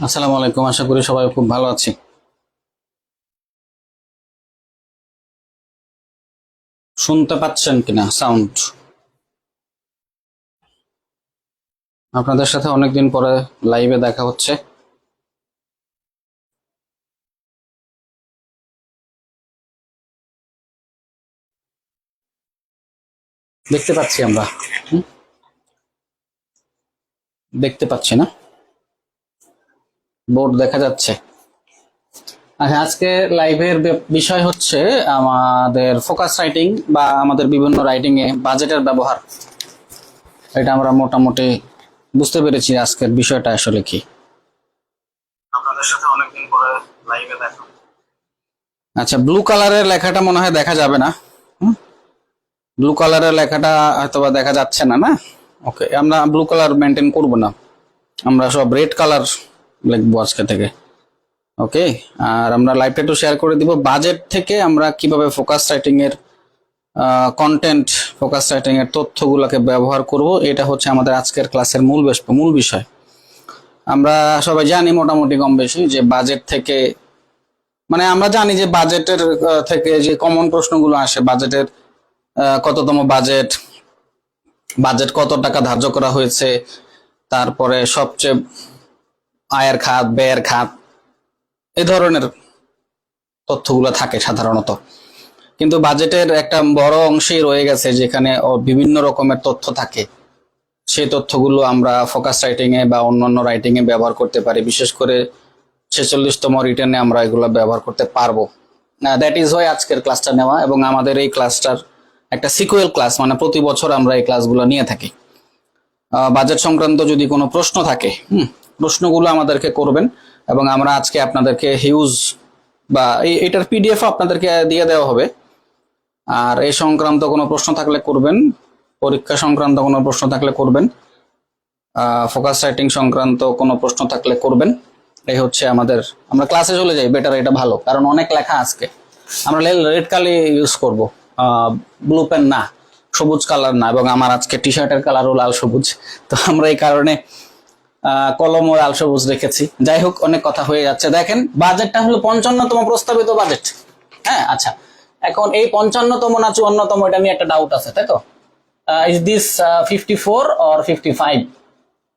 আসসালামু আলাইকুম। আশা করি সবাই খুব ভালো আছি। শুনতে পাচ্ছেন কিনা সাউন্ড? আপনাদের সাথে অনেকদিন পরে লাইভে দেখা হচ্ছে। দেখতে পাচ্ছি আমরা। হুম, দেখতে পাচ্ছি না? বোর্ড দেখা যাচ্ছে। আচ্ছা, আজকে লাইভের বিষয় হচ্ছে আমাদের ফোকাস রাইটিং বা আমাদের বিভিন্ন রাইটিং এ বাজেটের ব্যবহার। এটা আমরা মোটামুটি বুঝতে পেরেছি আজকের বিষয়টা আসলে কি। আপনাদের সাথে অনেকদিন পরে লাইভে দেখা। আচ্ছা, ব্লু কালারের লেখাটা মনে হয় দেখা যাবে না। ব্লু কালারের লেখাটা হয়তোবা দেখা যাচ্ছে না, না? ওকে, আমরা ব্লু কালার মেনটেন করব না, আমরা সব রেড কালার লিখবো আজকে থেকে। ওকে, আর আমরা লাইভটা একটু শেয়ার করে দিব। বাজেট থেকে আমরা কিভাবে ফোকাস রাইটিং এর কন্টেন্ট, ফোকাস রাইটিং এর তথ্যগুলোকে ব্যবহার করব, এটা হচ্ছে আমাদের আজকের ক্লাসের মূল বিষয়। আমরা সবাই জানি মোটামুটি কম বেশি যে বাজেট থেকে, মানে আমরা জানি যে বাজেটের থেকে যে কমন প্রশ্নগুলো আসে, বাজেটের কততম বাজেট, বাজেট কত টাকা ধার্য করা হয়েছে, তারপরে সবচেয়ে আয়ের খাত, ব্যয়ের খাত, এই ধরনের তথ্যগুলো থাকে সাধারণত। কিন্তু বাজেটের একটা বড় অংশেই রয়ে গেছে যেখানে বিভিন্ন রকমের তথ্য থাকে। সেই তথ্যগুলো আমরা ফোকাস রাইটিং এ বা অন্যান্য রাইটিং এ ব্যবহার করতে পারি। বিশেষ করে 46তম রিটেনে আমরা এগুলো ব্যবহার করতে পারবো। দ্যাট ইজ ওয়াই আজকের ক্লাসটা নেওয়া, এবং আমাদের এই ক্লাসটার একটা সিকুয়েল ক্লাস, মানে প্রতি বছর আমরা এই ক্লাসগুলো নিয়ে থাকি। বাজেট সংক্রান্ত যদি কোনো প্রশ্ন থাকে, প্রশ্নগুলো আমাদেরকে করবেন, এবং আমরা আজকে আপনাদেরকে হিউজ বা এটার পিডিএফ আপনাদেরকে দিয়ে দেওয়া হবে। আর এই সংক্রান্ত কোনো প্রশ্ন থাকলে করবেন, পরীক্ষা সংক্রান্ত কোনো প্রশ্ন থাকলে করবেন, ফোকাস রাইটিং সংক্রান্ত কোনো প্রশ্ন থাকলে করবেন। এই হচ্ছে আমাদের, আমরা ক্লাসে চলে যাই, বেটার, এটা ভালো, কারণ অনেক লেখা আজকে। আমরা রেড কালি ইউজ করব, ব্লু পেন না, সবুজ কালার না, এবং আমার আজকে টি শার্টের কালারও লাল সবুজ, তো আমরা এই কারণে কলম ও লাল সবুজ রেখেছি। যাই হোক, অনেক কথা হয়ে যাচ্ছে। দেখেন, বাজেটটা হলো 55তম প্রস্তাবিত বাজেট। হ্যাঁ, আচ্ছা, এখন এই 55তম না 54তম, এটা নিয়ে একটা ডাউট আছে, তাই তো? Is this 54 or 55?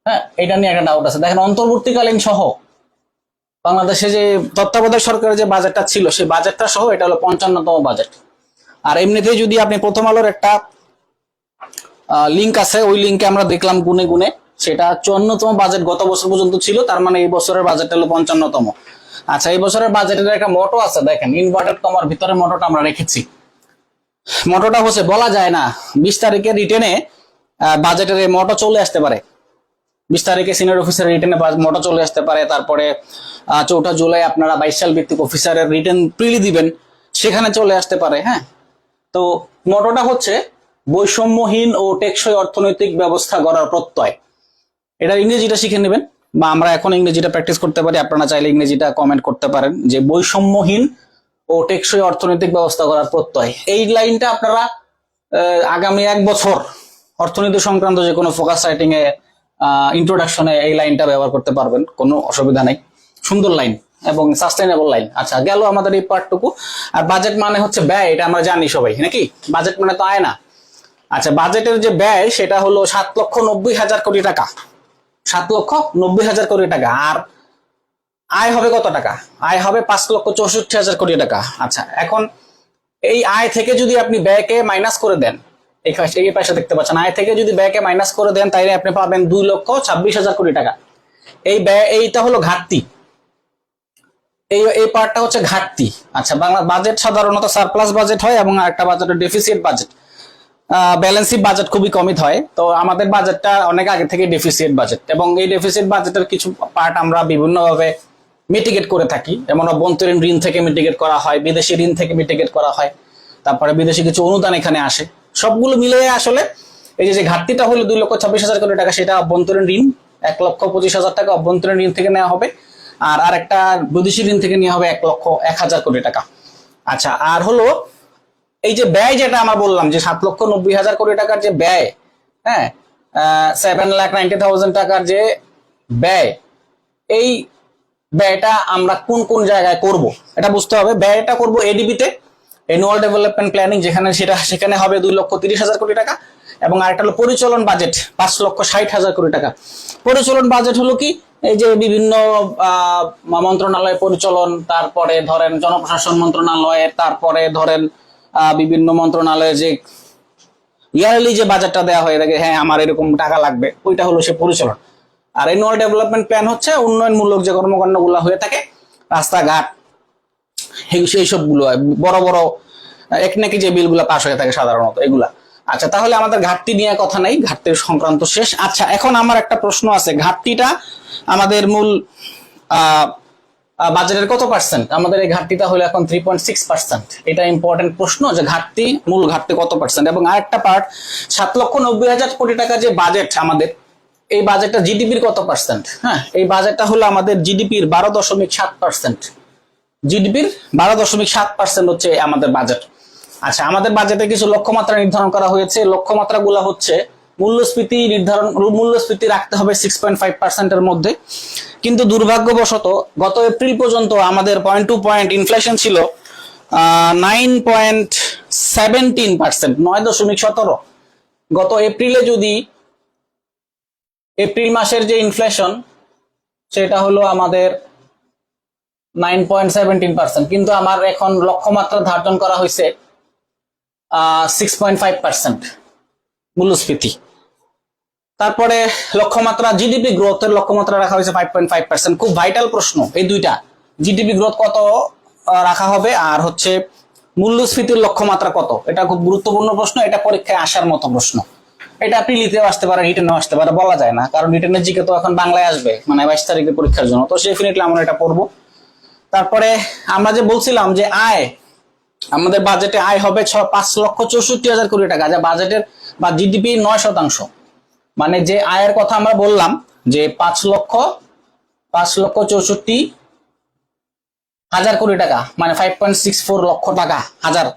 হ্যাঁ, এটা নিয়ে একটা ডাউট আছে। দেখেন, অন্তর্বর্তীকালীন সহ বাংলাদেশে যে তত্ত্বাবধায়ক সরকারের যে বাজেটটা ছিল, সেই বাজেটটা সহ এটা হলো 55তম বাজেট। আর এমনিতেই যদি আপনি প্রথম আলোর একটা লিঙ্ক আছে, ওই লিঙ্কে আমরা দেখলাম গুনে গুনে, সেটা 54তম বাজেট গত বছর পর্যন্ত ছিল। তার মানে এই বছরের বাজেট হলো 55তম। আচ্ছা, এই বছরের বাজেটের একটা মোটো আছে, দেখেন, ইনভার্টেড কমার ভিতরে মোটোটা আমরা রেখেছি। মোটোটা হচ্ছে, বলা যায় না 20 তারিখে রিটেনে বাজেটের এই মোটো চলে আসতে পারে। 20 তারিখে সিনিয়র অফিসার রিটেনে মোটো চলে আসতে পারে। তারপরে 4 জুলাই আপনারা 22 সাল ভিত্তিক অফিসারের রিটেন প্রিলি দিবেন, সেখানে চলে আসতে পারে। হ্যাঁ, তো মোটোটা হচ্ছে বৈষম্যহীন ও টেকসই অর্থনৈতিক ব্যবস্থা গড়ার প্রত্যয়। এটা ইংরেজিটা শিখে নেবেন, বা আমরা এখন ইংরেজিটা প্র্যাকটিস করতে পারি। আপনারা চাইলে ইংরেজিটা কমেন্ট করতে পারেন যে বৈষম্যহীন ও টেকসই অর্থনৈতিক ব্যবস্থা গড়ার প্রত্যয়। এই লাইনটা আপনারা আগামী 1 বছর অর্থনীতি সংক্রান্ত যে কোনো ফোকাস রাইটিং এ ইন্ট্রোডাকশনে এই লাইনটা ব্যবহার করতে পারবেন, কোনো অসুবিধা নেই। সুন্দর লাইন এবং সাস্টেইনেবল লাইন। আচ্ছা, গেল আমাদের এই পার্টটুকু। আর বাজেট মানে হচ্ছে ব্যয়, এটা আমরা জানি সবাই, নাকি? বাজেট মানে তো আয় না। আচ্ছা, বাজেটের যে ব্যয় সেটা হলো 7,90,000 কোটি টাকা। 7,90,000 কোটি টাকা। আর আয় হবে কত টাকা? আয় হবে 5,64,000 কোটি টাকা। আচ্ছা, এখন এই আয় থেকে যদি আপনি ব্যয়কে মাইনাস করে দেন, এই পাশে দেখতে পাচ্ছেন, আয় থেকে যদি ব্যয়কে মাইনাস করে দেন, তাইলে আপনি পাবেন 2,26,000 কোটি টাকা। এই ব্যয়, এইটা হলো ঘাটতি। এই পার্টটা হচ্ছে ঘাটতি। আচ্ছা, বাংলা বাজেট সাধারণত সারপ্লাস বাজেট হয়, এবং একটা budget deficit budget. Balance sheet budget খুবই কমই হয়। তো আমাদের বাজেটটা অনেক আগে থেকে ডেফিসিট বাজেট, এবং এই ডেফিসিট বাজেটের কিছু পার্ট আমরা বিভিন্নভাবে মিটিগেট করে থাকি। যেমন অভ্যন্তরীণ ঋণ থেকে মিটিগেট করা হয়, বিদেশি ঋণ থেকে মিটিগেট করা হয়, তারপরে বিদেশি কিছু অনুদান এখানে আসে। সবগুলো মিলে আসলে এই যে ঘাটতিটা হলো 2,26,000 কোটি টাকা, সেটা অভ্যন্তরীণ ঋণ 1,25,000 টাকা অভ্যন্তরীণ ঋণ থেকে নেওয়া হবে, আর আরেকটা বিদেশি ঋণ থেকে নেওয়া হবে 1,01,000 কোটি টাকা। আচ্ছা, আর হলো এই যে ব্যয়, যেটা আমরা বললাম যে 7,90,000 কোটি টাকার যে ব্যয়, হ্যাঁ, 7,90,000 টাকার যে ব্যয়, এই ব্যয়টা আমরা কোন কোন জায়গায় করব এটা বুঝতে হবে। ব্যয়টা করব এডিবি তে, অ্যানুয়াল ডেভেলপমেন্ট প্ল্যানিং, সেখানে হবে 2,30,000 কোটি টাকা। এবং আরেকটা হলো পরিচালন বাজেট, 5,60,000 কোটি টাকা। পরিচালন বাজেট হলো কি, এই যে বিভিন্ন মন্ত্রণালয় পরিচালন, তারপরে ধরেন জনপ্রশাসন মন্ত্রণালয়ের, তারপরে ধরেন বিভিন্ন মন্ত্রণালয়ে যে ইয়ারলি যে বাজেটটা দেওয়া হয়ে থাকে, হ্যাঁ আমার এরকম টাকা লাগবে, ওইটা হলো সে পরিচালন। আর অ্যানুয়াল ডেভেলপমেন্ট প্ল্যান হচ্ছে উন্নয়নমূলক যে কর্মকাণ্ডগুলো হয়ে থাকে, রাস্তাঘাট, সেই সবগুলো বড় বড় একনাকি যে বিলগুলো পাস হয়ে থাকে সাধারণত এগুলা। আচ্ছা, তাহলে আমাদের ঘাটতি নিয়ে কথা নাই, ঘাটতির সংক্রান্ত শেষ। আচ্ছা, এখন আমার একটা প্রশ্ন আছে, ঘাটতিটা আমাদের মূল বাজেটের কত পার্সেন্ট? আমাদের এই ঘাটতিটা হলো এখন 3.6%। এটা ইম্পর্টেন্ট প্রশ্ন, যে মূল ঘাটতি কত পার্সেন্ট। এবং আরেকটা পার্ট, 7,90,000 কোটি টাকা যে বাজেট আমাদের, এই বাজেটটা জিডিপির কত পার্সেন্ট? হ্যাঁ, এই বাজেটটা হলো আমাদের জিডিপির 12.7%। জিডিপির 12.7% হচ্ছে আমাদের বাজেট। আচ্ছা, আমাদের বাজেটে কিছু লক্ষ্যমাত্রা নির্ধারণ করা হয়েছে। লক্ষ্যমাত্রা গুলা হচ্ছে মূল্যস্ফীতি রাখতে হবে 6.5%-এর মধ্যে। কিন্তু দুর্ভাগ্যবশত গত এপ্রিল পর্যন্ত আমাদের পয়েন্ট টু পয়েন্ট ইনফ্লেশন ছিল 9.17%, 9.17। গত এপ্রিলে যদি এপ্রিল মাসের যে ইনফ্লেশন, সেটা হলো আমাদের 9.17%, কিন্তু আমার এখন লক্ষ্যমাত্রা ধার্য করা হয়েছে 6.5% মূল্যস্ফীতি। তারপরে লক্ষ্যমাত্রা জিডিপি গ্রোথের লক্ষ্যমাত্রা রাখা হয়েছে 5.5%। খুব ভাইটাল প্রশ্ন এই দুইটা, জিডিপি গ্রোথ কত রাখা হবে আর হচ্ছে মূল্যস্ফীতির লক্ষ্যমাত্রা কত। এটা খুব গুরুত্বপূর্ণ প্রশ্ন, এটা পরীক্ষায় আসার মতো প্রশ্ন। এটা প্রিলিতেও আসতে পারে, রিটেনেও আসতে পারে, বলা যায় না, কারণ রিটেনের জিকে তো এখন বাংলায় আসবে, মানে 22 তারিখের পরীক্ষার জন্য, তো ডেফিনেটলি আমরা এটা পড়বো। তারপরে আমরা যে বলছিলাম যে আয়, আমাদের বাজেটে আয় হবে 5,64,000 কোটি টাকা, যা বাজেটের বা জিডিপি 9%। মানে যে আয়ের কথা আমরা বললাম যে 5,64,000 কোটি টাকা, মানে 5.64 লক্ষ টাকা হাজার,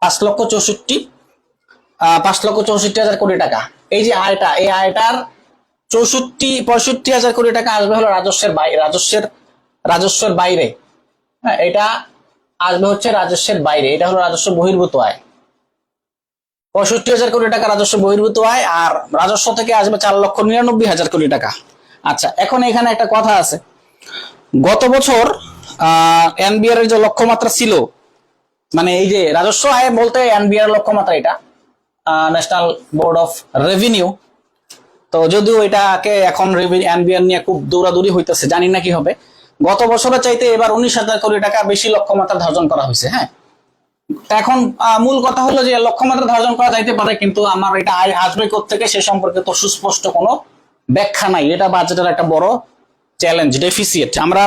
5,64,000 কোটি টাকা। এই যে আয়টা, এই আয়টার 65,000 কোটি টাকা আসবে হলো রাজস্বের বাইরে। হ্যাঁ, এটা আসবে হচ্ছে রাজস্বের বাইরে, এটা হলো রাজস্ব বহির্ভূত আয়। 65,000 কোটি টাকা রাজস্ব বহির্ভূত আয়, আর রাজস্ব থেকে আসবে 4,99,000 কোটি টাকা। আচ্ছা, এখন এখানে একটা কথা আছে, গত বছর এনবিআর এর যে লক্ষ্যমাত্রা ছিল, মানে এই যে রাজস্ব আয় বলতে এনবিআর লক্ষ্যমাত্রা, এটা ন্যাশনাল বোর্ড অফ রেভিনিউ। তো যদিও এটাকে এখন এনবিআর নিয়ে খুব দৌড়াদৌড়ি হইতেছে, জানি না কি হবে। গত বছরের চাইতে এবার 19,000 কোটি টাকা বেশি লক্ষ্যমাত্রা ধার্য করা হয়েছে। হ্যাঁ, এখন মূল কথা হলো যে লক্ষ্যমাত্রা ধার্য করা যাইতে পারে, কিন্তু আমার এটা আয় আসবে কোত্থেকে সে সম্পর্কে তো সুস্পষ্ট কোনো ব্যাখ্যা নাই। এটা বাজেটের একটা বড় চ্যালেঞ্জ, ডেফিসিয়েট। আমরা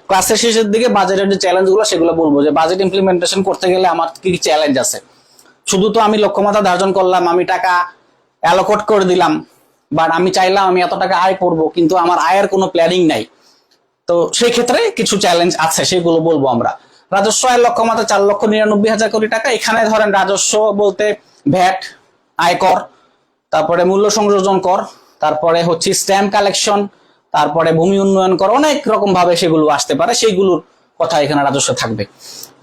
ক্লাসের শেষের দিকে বাজেটের যে চ্যালেঞ্জ গুলো সেগুলো বলবো, যে বাজেট ইমপ্লিমেন্টেশন করতে গেলে আমার কি চ্যালেঞ্জ আছে। শুধু তো আমি লক্ষ্যমাত্রা ধার্য করলাম, আমি টাকা অ্যালোকেট করে দিলাম, বাট আমি চাইলাম আমি এত টাকা আয় করব, কিন্তু আমার আয়ের কোনো প্ল্যানিং নাই। তো সেই ক্ষেত্রে কিছু চ্যালেঞ্জ আছে, সেগুলো বলবো আমরা। রাজস্ব আয়ের লক্ষ্যমাত্রা 4,99,000 কোটি টাকা। এখানে ধরেন রাজস্ব বলতে ভ্যাট, আয়কর, তারপরে মূল্য সংযোজন কর, তারপরে হচ্ছে স্ট্যাম্প কালেকশন, তারপরে ভূমি উন্নয়ন কর, অনেক রকম ভাবে সেগুলো আসতে পারে, সেইগুলোর কথা এখানে রাজস্ব থাকবে।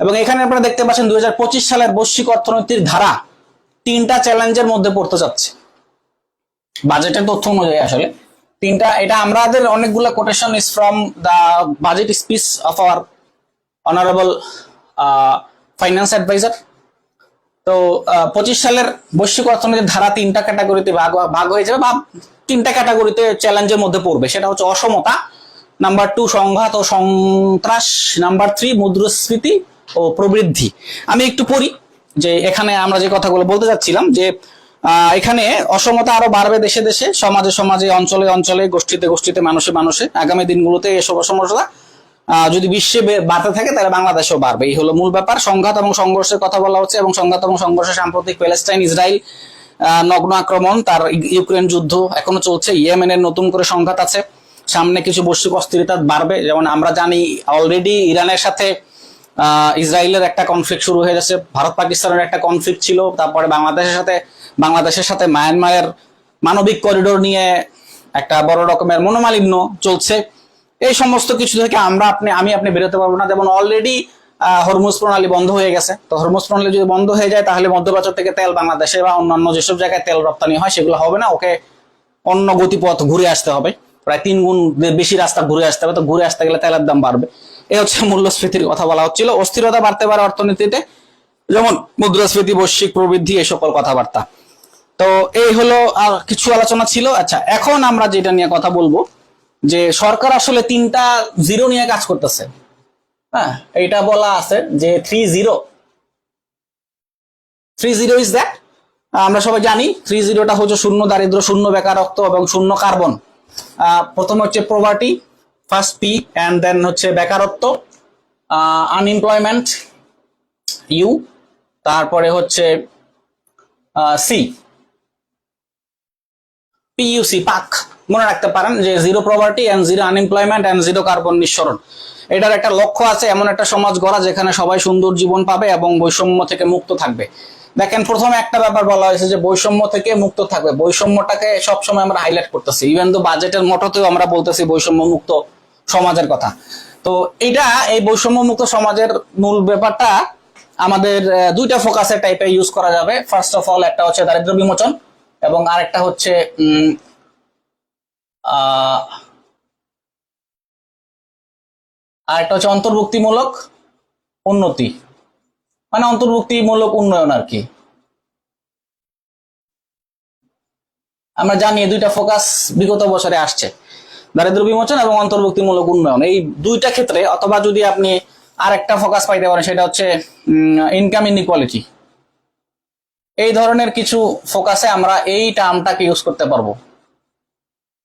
এবং এখানে আপনারা দেখতে পাচ্ছেন 2025 সালের বৈশ্বিক অর্থনীতির ধারা 3টা চ্যালেঞ্জের মধ্যে পড়তে যাচ্ছে বাজেটের তথ্য অনুযায়ী। আসলে 3টা, এটা আমাদের অনেকগুলো quotation is from the budget speech of our honourable finance adviser. তো 25 সালের বৈশ্বিক অর্থনীতির ধারা 3টা ক্যাটাগরিতে ভাগ হয়ে যাবে, বা 3টা ক্যাটাগরিতে চ্যালেঞ্জের মধ্যে পড়বে। সেটা হচ্ছে অসমতা, নাম্বার 2 সংঘাত ও সন্ত্রাস, নাম্বার 3 মুদ্রাস্ফীতি ও প্রবৃদ্ধি। আমি একটু পড়ি যে এখানে আমরা যে কথাগুলো বলতে যাচ্ছিলাম, যে এখানে অসমতা আরো বাড়বে দেশে দেশে, সমাজে সমাজে, অঞ্চলে অঞ্চলে, গোষ্ঠীতে গোষ্ঠীতে, মানুষে মানুষে। আগামী দিনগুলোতে এসব অসমতা যদি বিশ্বে বাড়তে থাকে তাহলে বাংলাদেশেও বাড়বে, এই হলো মূল ব্যাপার। সংঘাত এবং সংঘর্ষের কথা বলা হচ্ছে, এবং সংঘাত এবং সংঘর্ষে সাম্প্রতিক প্যালেস্টাইন ইসরায়েল নগ্ন আক্রমণ, তার ইউক্রেন যুদ্ধ এখনো চলছে, ইয়েমেনের নতুন করে সংঘাত আছে, সামনে কিছু বৈশ্বিক অস্থিরতা বাড়বে। যেমন আমরা জানি অলরেডি ইরানের সাথে ইসরায়েলের একটা কনফ্লিক্ট শুরু হয়ে যাচ্ছে, ভারত পাকিস্তানের একটা কনফ্লিক্ট ছিল, তারপরে বাংলাদেশের সাথে মায়ানমারের মানবিক করিডোর নিয়ে একটা বড় রকমের মনোমালিন্য চলছে। এই সমস্ত কিছু থেকে আমি আপনি বেরোতে পারবো না। যেমন অলরেডি হরমুজ প্রণালী বন্ধ হয়ে গেছে, তো হরমুজ প্রণালী যদি বন্ধ হয়ে যায় তাহলে মধ্যপ্রাচ্য থেকে তেল বাংলাদেশে বা অন্যান্য যেসব জায়গায় তেল রপ্তানি হয় সেগুলো হবে না, ওকে অন্য গতিপথ ঘুরে আসতে হবে, প্রায় 3 গুণ বেশি রাস্তা ঘুরে আসতে হবে। তো ঘুরে আসতে গেলে তেলের দাম বাড়বে। এই হচ্ছে মূল্যস্ফীতির কথা বলা হচ্ছিল। অস্থিরতা বাড়তে পারে অর্থনীতিতে, যেমন মুদ্রাস্ফীতি, বৈশ্বিক প্রবৃদ্ধি, এই সকল কথাবার্তা। তো এই হলো আর কিছু আলোচনা ছিল। আচ্ছা, এখন আমরা যেটা নিয়ে কথা বলবো যে সরকার আসলে 3টা জিরো নিয়ে কাজ করতেছে। হ্যাঁ, এটা বলা আছে যে 3 জিরো ইজ দ্যাট, আমরা সবাই জানি 3 জিরোটা হচ্ছে শূন্য দারিদ্র, শূন্য বেকারত্ব এবং শূন্য কার্বন। প্রথম হচ্ছে poverty, first P, and then হচ্ছে বেকারত্ব, আনএমপ্লয়মেন্ট ইউ, তারপরে হচ্ছে সি, পিইউসি, পাক। মনে রাখতে পারেন যে zero poverty and zero unemployment and zero carbon নিঃসরণ। এটার একটা লক্ষ্য আছে, এমন একটা সমাজ গড়া যেখানে সবাই সুন্দর জীবন পাবে এবং বৈষম্য থেকে মুক্ত থাকবে। দেখেন, প্রথমে একটা ব্যাপার বলা হয়েছে যে বৈষম্য থেকে মুক্ত থাকবে। বৈষম্যটাকে সবসময় আমরা হাইলাইট করতেছি, ইভেন তো বাজেটের মোটতেও আমরা বলতেছি বৈষম্য মুক্ত সমাজের কথা। তো এটা, এই বৈষম্য মুক্ত সমাজের মূল ব্যাপারটা আমাদের 2টা ফোকাসের টাইপে ইউজ করা যাবে। ফার্স্ট অফ অল একটা হচ্ছে দারিদ্র বিমোচন এবং আরেকটা হচ্ছে অন্তর্ভুক্তিমূলক উন্নতি, মানে অন্তর্ভুক্তিমূলক উন্নয়ন আর কি। আমরা জানি 2টা ফোকাস বিগত বছরে আসছে, দারিদ্র বিমোচন এবং অন্তর্ভুক্তিমূলক উন্নয়ন। এই 2টা ক্ষেত্রে, অথবা যদি আপনি আরেকটা ফোকাস পাইতে পারেন সেটা হচ্ছে ইনকাম ইনইকুয়ালিটি। এই ধরনের কিছু ফোকাসে আমরা এই টার্মটাকে ইউজ করতে পারবো।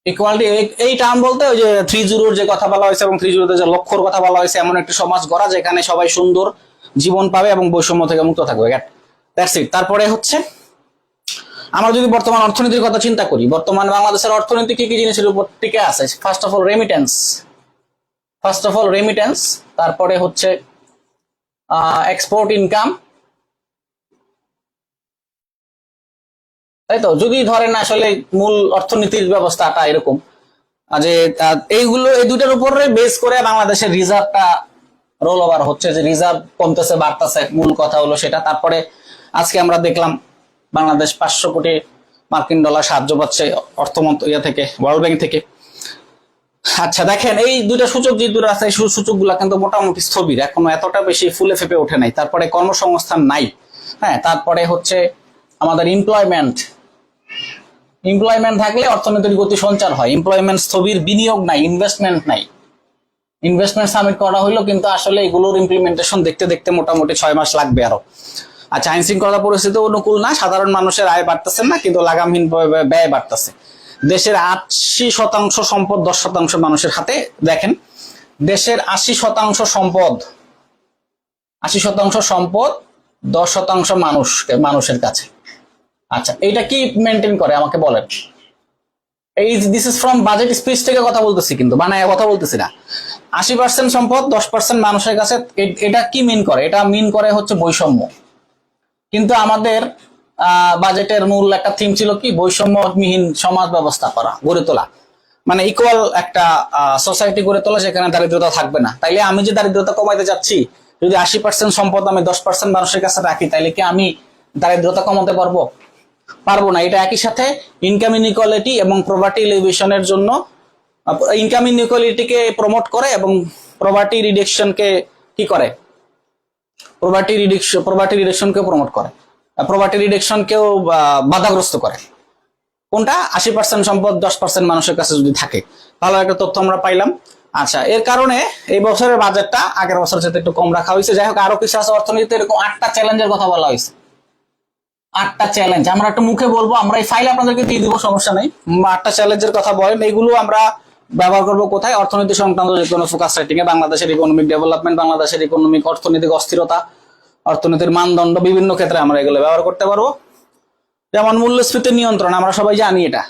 ইকুয়ালিটি, এই টার্ম বলতে ওই যে 3 জিরোর যে কথা বলা হয়েছে এবং 3 জিরোতে যে লক্ষ্যর কথা বলা হয়েছে, এমন একটি সমাজ গড়া যেখানে সবাই সুন্দর জীবন পাবে এবং বৈষম্য থেকে মুক্ত থাকবে। That's it. তারপরে হচ্ছে আমরা যদি বর্তমান অর্থনীতির কথা চিন্তা করি, বর্তমান বাংলাদেশের অর্থনীতি কি কি জিনিসের উপর টিকে আছে? ফার্স্ট অফ অল রেমিটেন্স, তারপরে হচ্ছে এক্সপোর্ট ইনকাম, তাই তো? যদি ধরেন আসলে মূল অর্থনীতির ব্যবস্থাটা এরকম যে এই 2টার উপরে বেস করে বাংলাদেশের রিজার্ভটা রোল ওভার হচ্ছে, যে রিজার্ভ কমতেছে বাড়তেছে, মূল কথা হলো সেটা। তারপরে আজকে আমরা দেখলাম বাংলাদেশ 500 কোটি মার্কিন ডলার সাহায্য পাচ্ছে অর্থমন্ত্রী থেকে, ওয়ার্ল্ড ব্যাংক থেকে। আচ্ছা, দেখেন এই 2টা সূচক যে 2টা আছে, এই সূচকগুলো কিন্তু মোটামুটি স্থবির, এখনো এতটা বেশি ফুলে ফেপে ওঠে নাই। তারপরে কর্মসংস্থান নাই। হ্যাঁ, তারপরে হচ্ছে আমাদের এমপ্লয়মেন্ট থাকলে অর্থনীতির গতি সঞ্চার হয়। এমপ্লয়মেন্ট স্থবির, বিনিয়োগ নাই, ইনভেস্টমেন্ট নাই। ইনভেস্টমেন্ট সামিট করা হইলো, কিন্তু আসলে এগুলোর ইমপ্লিমেন্টেশন দেখতে দেখতে মোটামুটি 6 মাস লাগবে আরো। আচ্ছা, আইন শৃঙ্খলা পরিস্থিতি অনুকূল না, সাধারণ মানুষের আয় বাড়তেছে না, কিন্তু লাগামহীন ব্যয় বাড়তেছে। দেশের 80% সম্পদ 10% মানুষের হাতে। দেখেন, দেশের 80% সম্পদ 10% মানুষের কাছে। আচ্ছা, এইটা কি মেনটেন করে আমাকে বলেন? This is from budget speech থেকে কথা বলতেছি, কিন্তু বানায় কথা বলতেছি না। 80% সম্পদ 10% মানুষের কাছে, এটা কি মিন করে? এটা মিন করে হচ্ছে বৈষম্য। কিন্তু আমাদের বাজেটের মূল একটা থিম ছিল কি? বৈষম্যবিহীন সমাজ ব্যবস্থা গড়ে তোলা, মানে ইকুয়াল একটা সোসাইটি গড়ে তোলা যেখানে দারিদ্রতা থাকবে না। তাইলে আমি যে দারিদ্রতা কমাইতে যাচ্ছি, যদি 80% সম্পদ আমি 10% মানুষের কাছে রাখি, তাইলে কি আমি দারিদ্রতা কমাতে পারবো না। এটা একই সাথে ইনকাম ইনইকুয়ালিটি এবং প্রভার্টি এলিভেশনের জন্য, ইনকাম ইনইকুয়ালিটিকে প্রমোট করে এবং প্রভার্টি রিডাকশনকে কি করে? প্রভার্টি রিডাকশনকে প্রমোট করে, প্রভার্টি রিডাকশনকেও বাধাগ্রস্ত করে। কোনটা? 80% সম্পদ 10% মানুষের কাছে যদি থাকে। ভালো একটা তথ্য আমরা পাইলাম। আচ্ছা, এর কারণে এই বছরের বাজেটটা আগের বছরের সাথে একটু কম রাখা হয়েছে। যাই হোক, আরো কিছু আছে অর্থনীতিতে, এরকম 8টা চ্যালেঞ্জের কথা বলা হয়েছে। 8টা চ্যালেঞ্জ আমরা একটু মুখে বলবো, আমরা এই ফাইল আপনাদেরকে দিয়ে দিব, সমস্যা নেই। 8টা চ্যালেঞ্জের কথা বলেন, এইগুলো আমরা ব্যবহার করবো কোথায়? অর্থনীতি সংক্রান্ত যে কোনো ফোকাস রাইটিং এ। বাংলাদেশের ইকোনমিক ডেভেলপমেন্ট, বাংলাদেশের ইকোনমিক অর্থনৈতিক অস্থিরতা, অর্থনীতির মানদণ্ড, বিভিন্ন ক্ষেত্রে আমরা এগুলো ব্যবহার করতে পারবো। যেমন মূল্যস্ফীতি নিয়ন্ত্রণ, আমরা সবাই জানি এটা,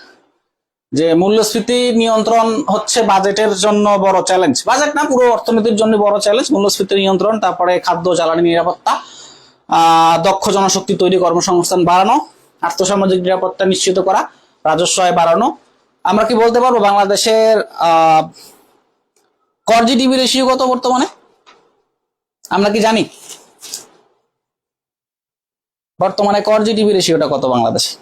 যে মূল্যস্ফীতি নিয়ন্ত্রণ হচ্ছে বাজেটের জন্য বড় চ্যালেঞ্জ। বাজেট না, পুরো অর্থনীতির জন্য বড় চ্যালেঞ্জ মূল্যস্ফীতি নিয়ন্ত্রণ। তারপরে খাদ্য জ্বালানি নিরাপত্তা, দক্ষ জনশক্তি তৈরি, কর্মসংস্থান বাড়ানো, আর্থসামাজিক নিরাপত্তা নিশ্চিত করা, রাজস্ব আয় বাড়ানো। আমরা কি বলতে পারবো বাংলাদেশের কর জিডিপি রেশিও কত বর্তমানে আমরা কি জানি? বর্তমানে কর জিডিপি রেশিওটা কত বাংলাদেশে?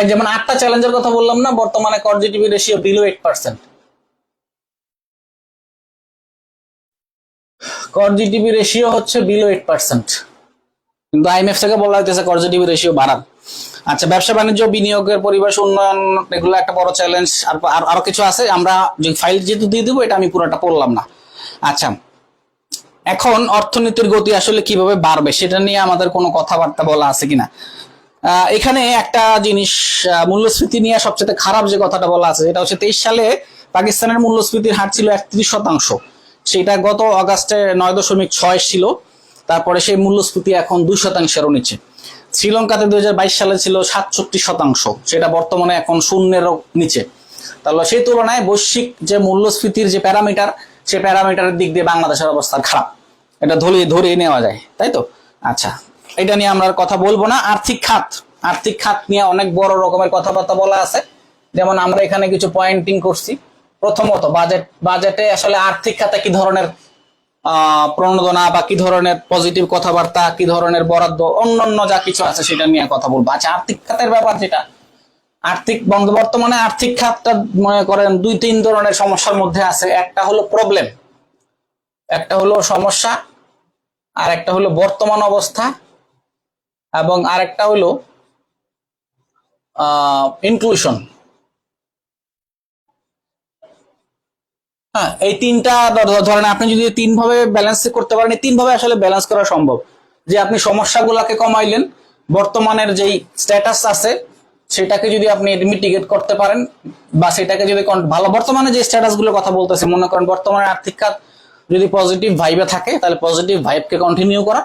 যেমন 8টা চ্যালেঞ্জের কথা বললাম না, বর্তমানে কর জিডিপি রেশিও বিলো 8%। কর জিডিপি রেশিও হচ্ছে বিলো 8%, কিন্তু আইএমএফ থেকে বলা হইতেছে কর জিডিপি রেশিও বাড়ান। আচ্ছা, ব্যবসা বাণিজ্য, বিনিয়োগের পরিবেশ উন্নয়ন, এগুলো একটা বড় চ্যালেঞ্জ। আর আরো কিছু আছে, আমরা যে ফাইল যেহেতু দিয়ে দিব, এটা আমি পুরোটা পড়লাম না। আচ্ছা, এখন অর্থনীতির গতি আসলে কিভাবে বাড়বে সেটা নিয়ে আমাদের কোনো কথাবার্তা বলা আছে কিনা। এখানে একটা জিনিস, মূল্যস্ফীতি নিয়ে সবচেয়ে খারাপ যে কথাটা বলা আছে, সেটা হচ্ছে 23 সালে পাকিস্তানের মূল্যস্ফীতির হার ছিল 31%, সেটা গত অগাস্টে 9.6 ছিল। তারপরে সেই মূল্যস্ফীতি এখন 2%-এরও নিচে। শ্রীলঙ্কাতে 2022 সালে ছিল 67%, সেটা বর্তমানে এখন 0-এরও নিচে। তাহলে সেই তুলনায় বৈশ্বিক যে মূল্যস্ফীতির যে প্যারামিটার, সেই প্যারামিটারের দিক দিয়ে বাংলাদেশের অবস্থা খারাপ, এটা ধরিয়ে নেওয়া যায়, তাই তো? আচ্ছা, এটা নিয়ে আমরা কথা বলবো না। আর্থিক খাত নিয়ে অনেক বড় রকমের কথাবার্তা বলা আছে, যেমন আমরা এখানে কিছু পয়েন্টিং করছি। প্রথমত, বাজেটে আসলে আর্থিক খাতে কি ধরনের প্রণোদনা বা কি ধরনের পজিটিভ কথাবার্তা, কি ধরনের বরাদ্দ, অন্যান্য যা কিছু আছে সেটা নিয়ে কথা বলবো। আচ্ছা, আর্থিক খাতের ব্যাপার যেটা, বর্তমানে আর্থিক খাতটা মনে করেন 2-3 ধরনের সমস্যার মধ্যে আছে। একটা হলো প্রবলেম, একটা হলো সমস্যা, আর একটা হলো বর্তমান অবস্থা, এবং আরেকটা হলো ইনক্লুশন। হ্যাঁ, এই তিনটা ধরেন আপনি যদি 3 ভাবে ব্যালেন্স করতে পারেন, 3 ভাবে আসলে ব্যালেন্স করা সম্ভব। যে আপনি সমস্যাগুলোকে কমাইলেন, বর্তমানের যেই স্ট্যাটাস আছে সেটাকে যদি আপনি মিটিগেট করতে পারেন, বা সেটাকে যদি ভালো, বর্তমানে যে স্ট্যাটাস গুলোর কথা বলতেছে, মনে করেন বর্তমানে আর্থিক খাত যদি পজিটিভ ভাইবে থাকে, তাহলে পজিটিভ ভাইবকে কন্টিনিউ করা,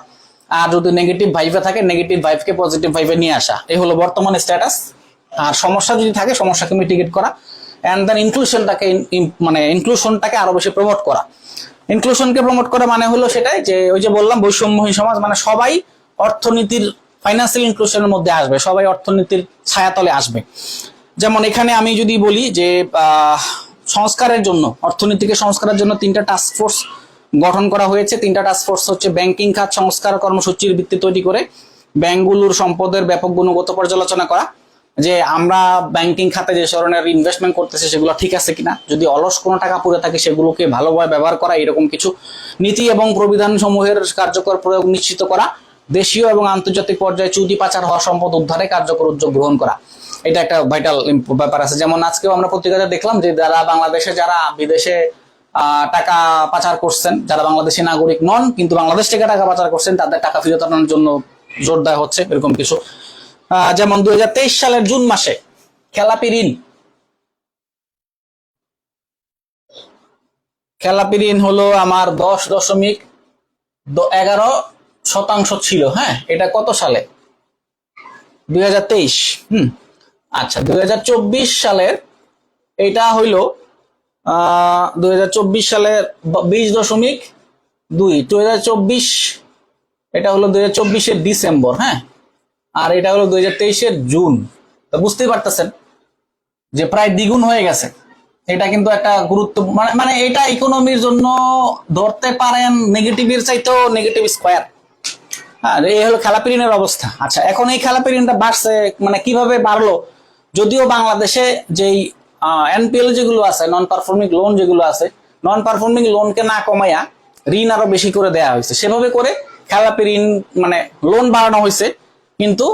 আর যদি নেগেটিভ ভাইবে থাকে, নেগেটিভ ভাইবকে পজিটিভ ভাইবে নিয়ে আসা, এই হলো বর্তমানে স্ট্যাটাস। আর সমস্যা যদি থাকে, সমস্যাকে মিটিগেট করা, এন্ড দেন ইনক্লুশনটাকে আরো বেশি প্রমোট করা। ইনক্লুশনকে প্রমোট করা মানে হলো সেটাই যে, ওই যে বললাম বৈষম্যহীন সমাজ, মানে সবাই অর্থনীতির ফাইন্যান্সিয়াল ইনক্লুশনের মধ্যে আসবে, সবাই অর্থনীতির ছায়াতলে আসবে। যেমন এখানে আমি যদি বলি যে সংস্কারের জন্য, অর্থনীতিকে সংস্কারের জন্য 3টা টাস্ক ফোর্স গঠন করা হয়েছে। 3টা টাস্ক ফোর্স হচ্ছে ব্যাংকিং খাত সংস্কার কর্মসূচির ভিত্তি তৈরি করে ব্যাংকগুলোর সম্পদের ব্যাপক গুণগত পর্যালোচনা করা, যে আমরা ব্যাংকিং খাতে যে ধরনের ইনভেস্টমেন্ট করতেছি সেগুলো ঠিক আছে কিনা, যদি অলস কোনো টাকা পড়ে থাকে সেগুলোকে ভালোভাবে ব্যবহার করা, এরকম কিছু নীতি এবং প্রবিধান সমূহের কার্যকর প্রয়োগ নিশ্চিত করা, দেশীয় এবং আন্তর্জাতিক পর্যায়ে চুরি পাচার হওয়া সম্পদ উদ্ধারে কার্যকর উদ্যোগ গ্রহণ করা। এটা একটা ভাইটাল ব্যাপার আছে। যেমন আজকেও আমরা পত্রিকাতে দেখলাম যে যারা বিদেশে টাকা পাচার করছেন, যারা বাংলাদেশি নাগরিক নন কিন্তু বাংলাদেশ থেকে টাকা পাচার করছেন, তাদের টাকা ফেরত আনার জন্য জোর দেওয়া হচ্ছে, এরকম কিছু। যেমন 2023 সালের জুন মাসে খেলাপি ঋণ হলো আমার 10.11% ছিল। হ্যাঁ, এটা কত সালে? 2023। আচ্ছা, 2024 সালের এটা হইলো 2024 সালের 20.2। 2024 এটা হলো 2024-এর ডিসেম্বর। হ্যাঁ, আর এটা হলো 2023-এর জুন। তো বুঝতেই পারতেছেন যে প্রায় দ্বিগুণ হয়ে গেছে। এটা কিন্তু একটা গুরুত্ব, মানে এটা ইকোনমির জন্য ধরতে পারেন নেগেটিভের চাইতেও নেগেটিভ স্কোয়ার। হ্যাঁ, এই হলো খেলাপি ঋণের অবস্থা। আচ্ছা, এখন এই খেলাপি ঋণটা বাড়ছে, মানে কিভাবে বাড়লো? যদিও বাংলাদেশে যেই এনপিএল যেগুলো আছে, নন পারফর্মিং লোন যেগুলো আছে, নন পারফর্মিং লোনকে না কমাইয়া ঋণ আরো বেশি করে দেয়া হয়েছে, সেভাবে করে খেলাপি ঋণ মানে লোন বাড়ানো হয়েছে, কিন্তু